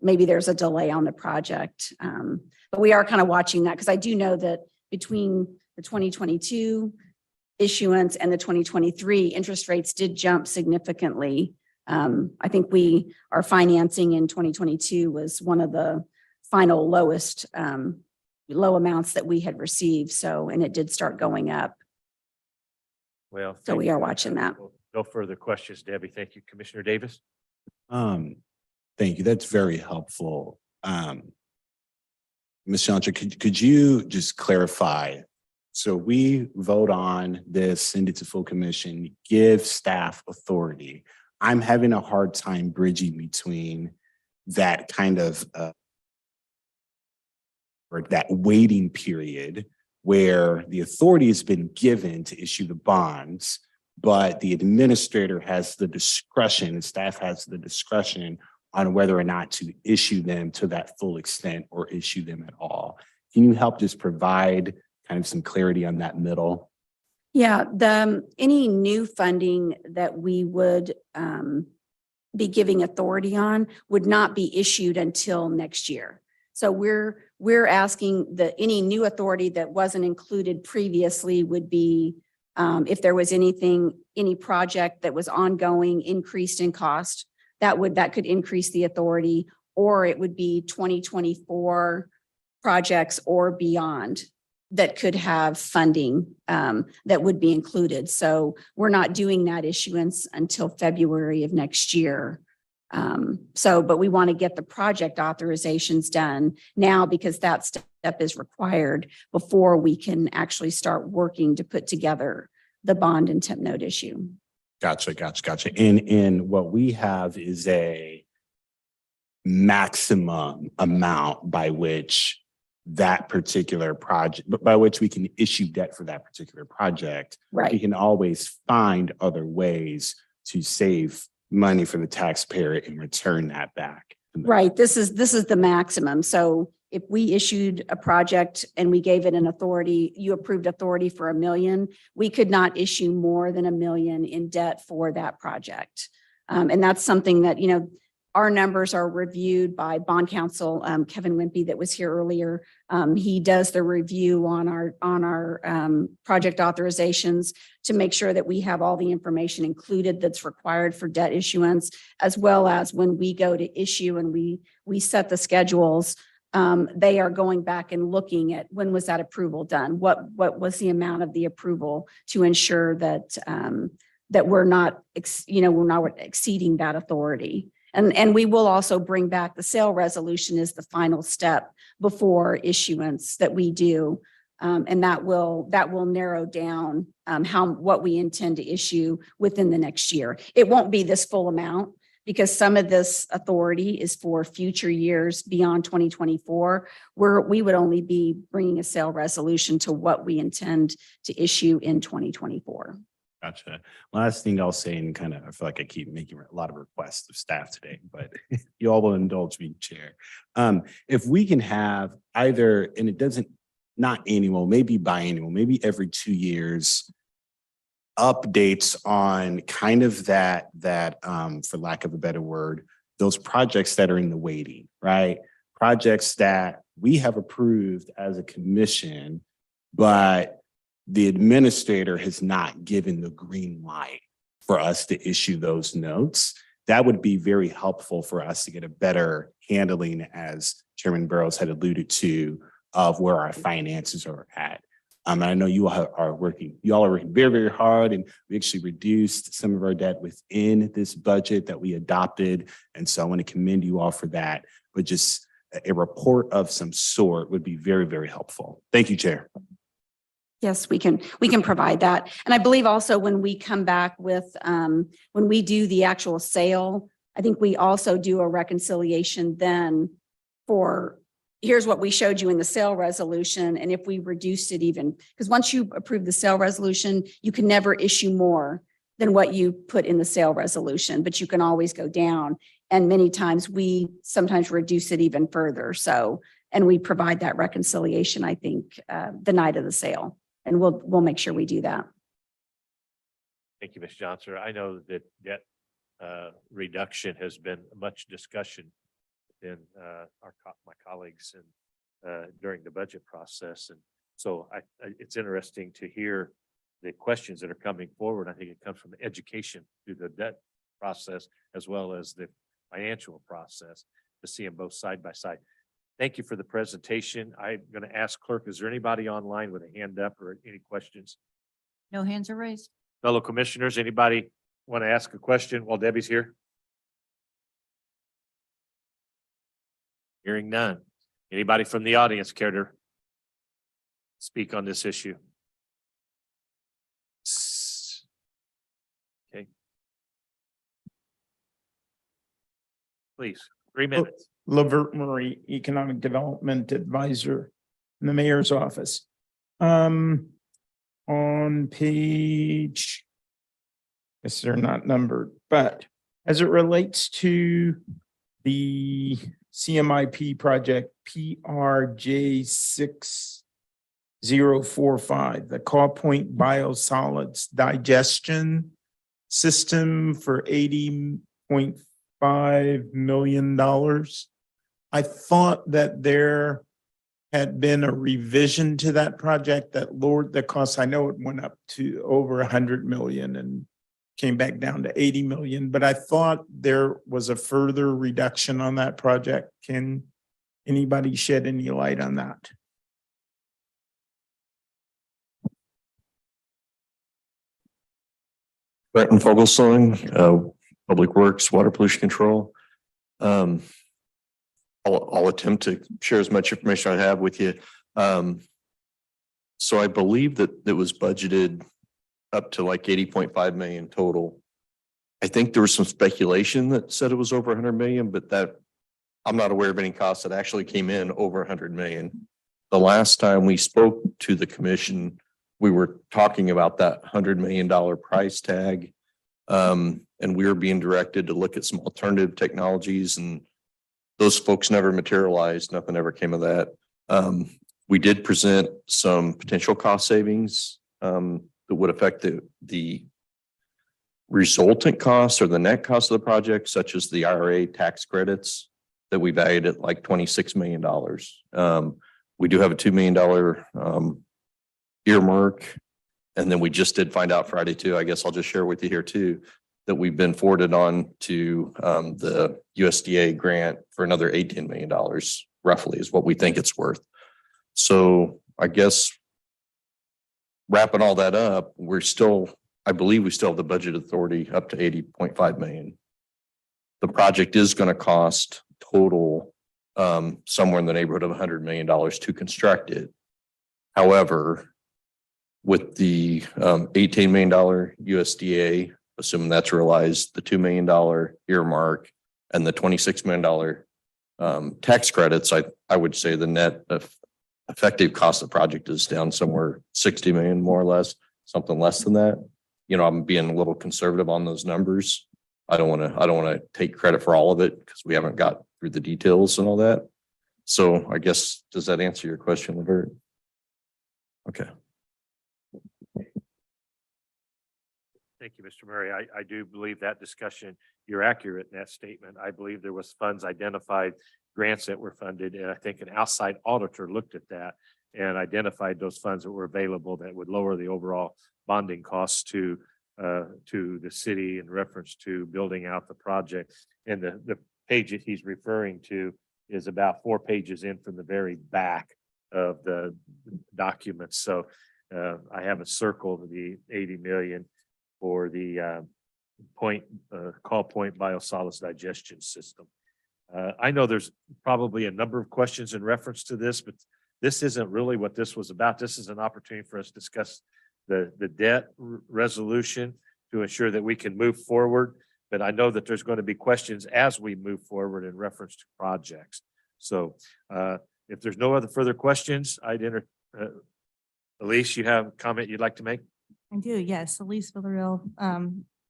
Maybe there's a delay on the project. But we are kind of watching that, because I do know that between the 2022 issuance and the 2023, interest rates did jump significantly. I think our financing in 2022 was one of the final lowest low amounts that we had received. So, and it did start going up. Well, So we are watching that. No further questions, Debbie. Thank you. Commissioner Davis? Thank you. That's very helpful. Ms. Chandra, could you just clarify? So we vote on this, send it to full commission, give staff authority. I'm having a hard time bridging between that kind of or that waiting period where the authority has been given to issue the bonds, but the administrator has the discretion, and staff has the discretion on whether or not to issue them to that full extent or issue them at all. Can you help just provide kind of some clarity on that middle? Yeah, any new funding that we would be giving authority on would not be issued until next year. So we're asking that any new authority that wasn't included previously would be if there was any project that was ongoing, increased in cost, that could increase the authority, or it would be 2024 projects or beyond that could have funding that would be included. So we're not doing that issuance until February of next year. But we want to get the project authorizations done now, because that step is required before we can actually start working to put together the bond and temp note issue. Gotcha. And what we have is a maximum amount by which that particular project, by which we can issue debt for that particular project. Right. We can always find other ways to save money for the taxpayer and return that back. Right. This is the maximum. So if we issued a project and we gave it an authority, you approved authority for $1 million, we could not issue more than $1 million in debt for that project. And that's something that, our numbers are reviewed by bond counsel, Kevin Wimpy, that was here earlier. He does the review on our project authorizations to make sure that we have all the information included that's required for debt issuance, as well as when we go to issue and we set the schedules. they are going back and looking at when was that approval done? What was the amount of the approval to ensure that, that we're not, we're not exceeding that authority. And we will also bring back the sale resolution as the final step before issuance that we do. And that will narrow down what we intend to issue within the next year. It won't be this full amount because some of this authority is for future years beyond 2024, where we would only be bringing a sale resolution to what we intend to issue in 2024. Gotcha. Last thing I'll say, and kind of, I feel like I keep making a lot of requests of staff today, but you all will indulge me, Chair. If we can have either, and it doesn't, not annual, maybe biannual, maybe every 2 years, updates on kind of that, for lack of a better word, those projects that are in the waiting, right? Projects that we have approved as a commission, but the administrator has not given the green light for us to issue those notes. That would be very helpful for us to get a better handling, as Chairman Burrows had alluded to, of where our finances are at. And I know you all are working very, very hard, and we actually reduced some of our debt within this budget that we adopted. And so I want to commend you all for that, but just a report of some sort would be very, very helpful. Thank you, Chair. Yes, we can provide that. And I believe also when we come back with, when we do the actual sale, I think we also do a reconciliation then for, here's what we showed you in the sale resolution. And if we reduced it even, because once you approve the sale resolution, you can never issue more than what you put in the sale resolution, but you can always go down. And many times we sometimes reduce it even further. So, and we provide that reconciliation, I think, the night of the sale. And we'll make sure we do that. Thank you, Ms. Johnson. I know that debt reduction has been much discussion in my colleagues and during the budget process. And so it's interesting to hear the questions that are coming forward. I think it comes from the education through the debt process as well as the financial process, to see them both side by side. Thank you for the presentation. I'm going to ask clerk, is there anybody online with a hand up or any questions? No hands are raised. Fellow commissioners, anybody want to ask a question while Debbie's here? Hearing none. Anybody from the audience care to speak on this issue? Okay. Please, 3 minutes. Lavert Murray, Economic Development Advisor in the Mayor's Office. On page, I guess they're not numbered, but as it relates to the CMIP project PRJ 6045, the Call Point Biosolids Digestion System for $80.5 million. I thought that there had been a revision to that project that lowered the cost. I know it went up to over 100 million and came back down to 80 million, but I thought there was a further reduction on that project. Can anybody shed any light on that? Breton Fogelsong, Public Works, Water Pollution Control. I'll attempt to share as much information I have with you. So I believe that it was budgeted up to like 80.5 million total. I think there was some speculation that said it was over 100 million, but that I'm not aware of any costs that actually came in over 100 million. The last time we spoke to the commission, we were talking about that $100 million price tag. And we were being directed to look at some alternative technologies, and those folks never materialized. Nothing ever came of that. We did present some potential cost savings that would affect the resultant costs or the net cost of the project, such as the IRA tax credits that we valued at like $26 million. We do have a $2 million earmark. And then we just did find out Friday too, I guess I'll just share with you here too, that we've been forwarded on to the USDA grant for another $18 million roughly is what we think it's worth. So I guess wrapping all that up, I believe we still have the budget authority up to 80.5 million. The project is going to cost total somewhere in the neighborhood of $100 million to construct it. However, with the $18 million USDA, assuming that's realized, the $2 million earmark and the $26 million tax credits, I would say the net effective cost of the project is down somewhere 60 million, more or less, something less than that. You know, I'm being a little conservative on those numbers. I don't want to take credit for all of it because we haven't got through the details and all that. So I guess, does that answer your question, Levert? Okay. Thank you, Mr. Murray. I do believe that discussion, you're accurate in that statement. I believe there was funds identified, grants that were funded, and I think an outside auditor looked at that and identified those funds that were available that would lower the overall bonding costs to the city in reference to building out the project. And the page that he's referring to is about 4 pages in from the very back of the documents. So I haven't circled the 80 million for the call point biosolids digestion system. I know there's probably a number of questions in reference to this, but this isn't really what this was about. This is an opportunity for us to discuss the debt resolution to ensure that we can move forward. But I know that there's going to be questions as we move forward in reference to projects. So if there's no other further questions, Elise, you have a comment you'd like to make? I do, yes. Elise Villarreal,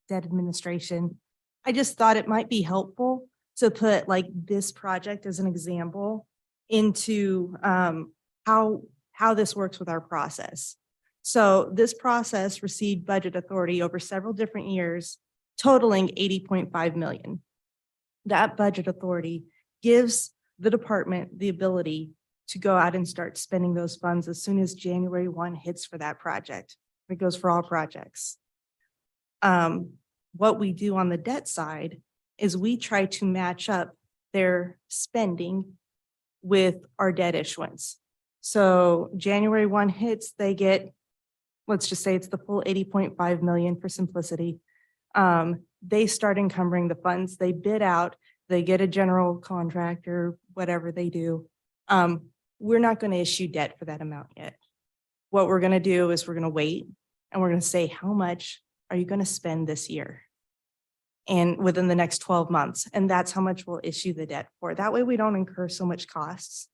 Debt Administration. I just thought it might be helpful to put like this project as an example into how this works with our process. So this process received budget authority over several different years, totaling 80.5 million. That budget authority gives the department the ability to go out and start spending those funds as soon as January 1 hits for that project. It goes for all projects. What we do on the debt side is we try to match up their spending with our debt issuance. So January 1 hits, they get, let's just say it's the full 80.5 million for simplicity. They start encumbering the funds, they bid out, they get a general contractor, whatever they do. We're not going to issue debt for that amount yet. What we're going to do is we're going to wait and we're going to say, how much are you going to spend this year? And within the next 12 months. And that's how much we'll issue the debt for. That way we don't incur so much costs.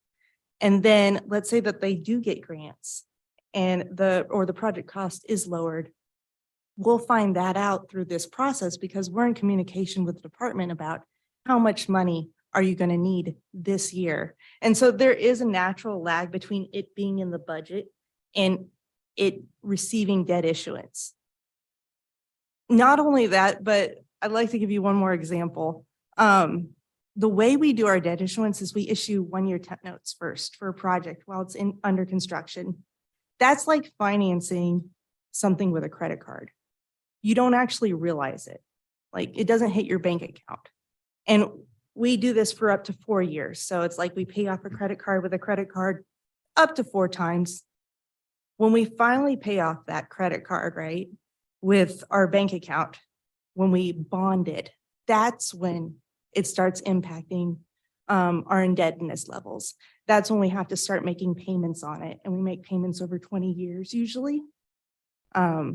And then let's say that they do get grants and the project cost is lowered. We'll find that out through this process because we're in communication with the department about how much money are you going to need this year. And so there is a natural lag between it being in the budget and it receiving debt issuance. Not only that, but I'd like to give you one more example. The way we do our debt issuance is we issue 1-year temp notes first for a project while it's under construction. That's like financing something with a credit card. You don't actually realize it. Like it doesn't hit your bank account. And we do this for up to 4 years. So it's like we pay off a credit card with a credit card up to 4 times. When we finally pay off that credit card, right, with our bank account, when we bond it, that's when it starts impacting our indebtedness levels. That's when we have to start making payments on it. And we make payments over 20 years usually. Yeah.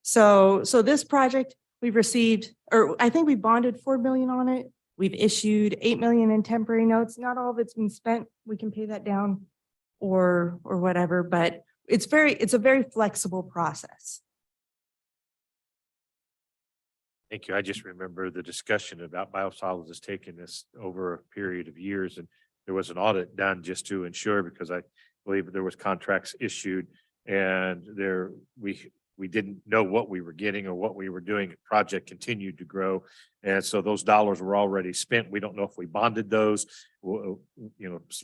So this project we've received, or I think we bonded 4 million on it. We've issued 8 million in temporary notes. Not all of it's been spent. We can pay that down or whatever, but it's a very flexible process. Thank you. I just remember the discussion about biosolids has taken this over a period of years, and there was an audit done just to ensure, because I believe there was contracts issued, and we didn't know what we were getting or what we were doing. The project continued to grow. And so those dollars were already spent. We don't know if we bonded those. Some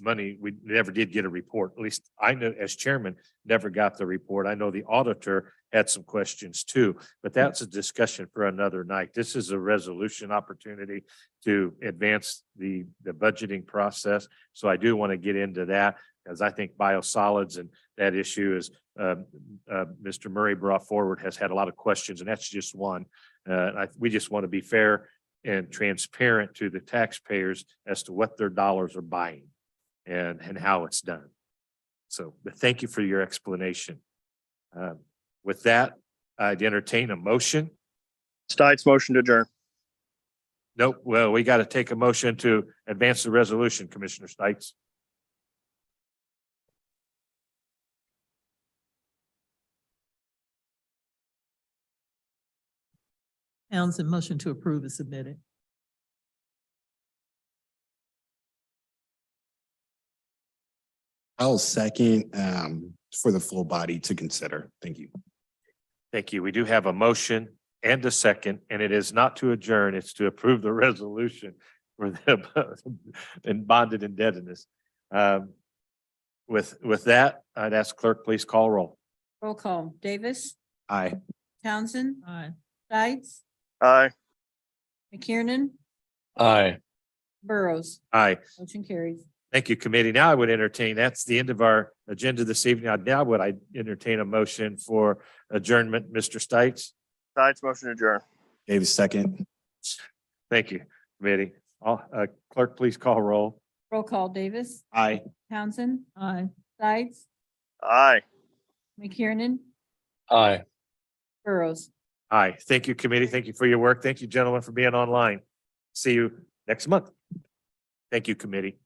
money, we never did get a report. At least I know as chairman, never got the report. I know the auditor had some questions too, but that's a discussion for another night. This is a resolution opportunity to advance the budgeting process. So I do want to get into that, as I think biosolids and that issue is Mr. Murray brought forward has had a lot of questions, and that's just one. We just want to be fair and transparent to the taxpayers as to what their dollars are buying and how it's done. So thank you for your explanation. With that, I'd entertain a motion. Stites motion to adjourn. Nope. Well, we got to take a motion to advance the resolution, Commissioner Stites. Townsend motion to approve is submitted. I'll second for the full body to consider. Thank you. Thank you. We do have a motion and a second, and it is not to adjourn, it's to approve the resolution for the and bonded indebtedness. With that, I'd ask clerk, please call roll. Roll call. Davis, Aye. Townsend, Aye. Stites, Aye. McKiernan, Aye. Burrows. Aye. Motion carries. Thank you, committee. Now I would entertain, that's the end of our agenda this evening. Now would I entertain a motion for adjournment, Mr. Stites? Stites motion to adjourn. Davis, second. Thank you, committee. Clerk, please call roll. Roll call. Davis, Aye. Townsend, Aye. Stites, Aye. McKiernan, Aye. Burrows. Aye. Thank you, committee. Thank you for your work. Thank you, gentlemen, for being online. See you next month. Thank you, committee.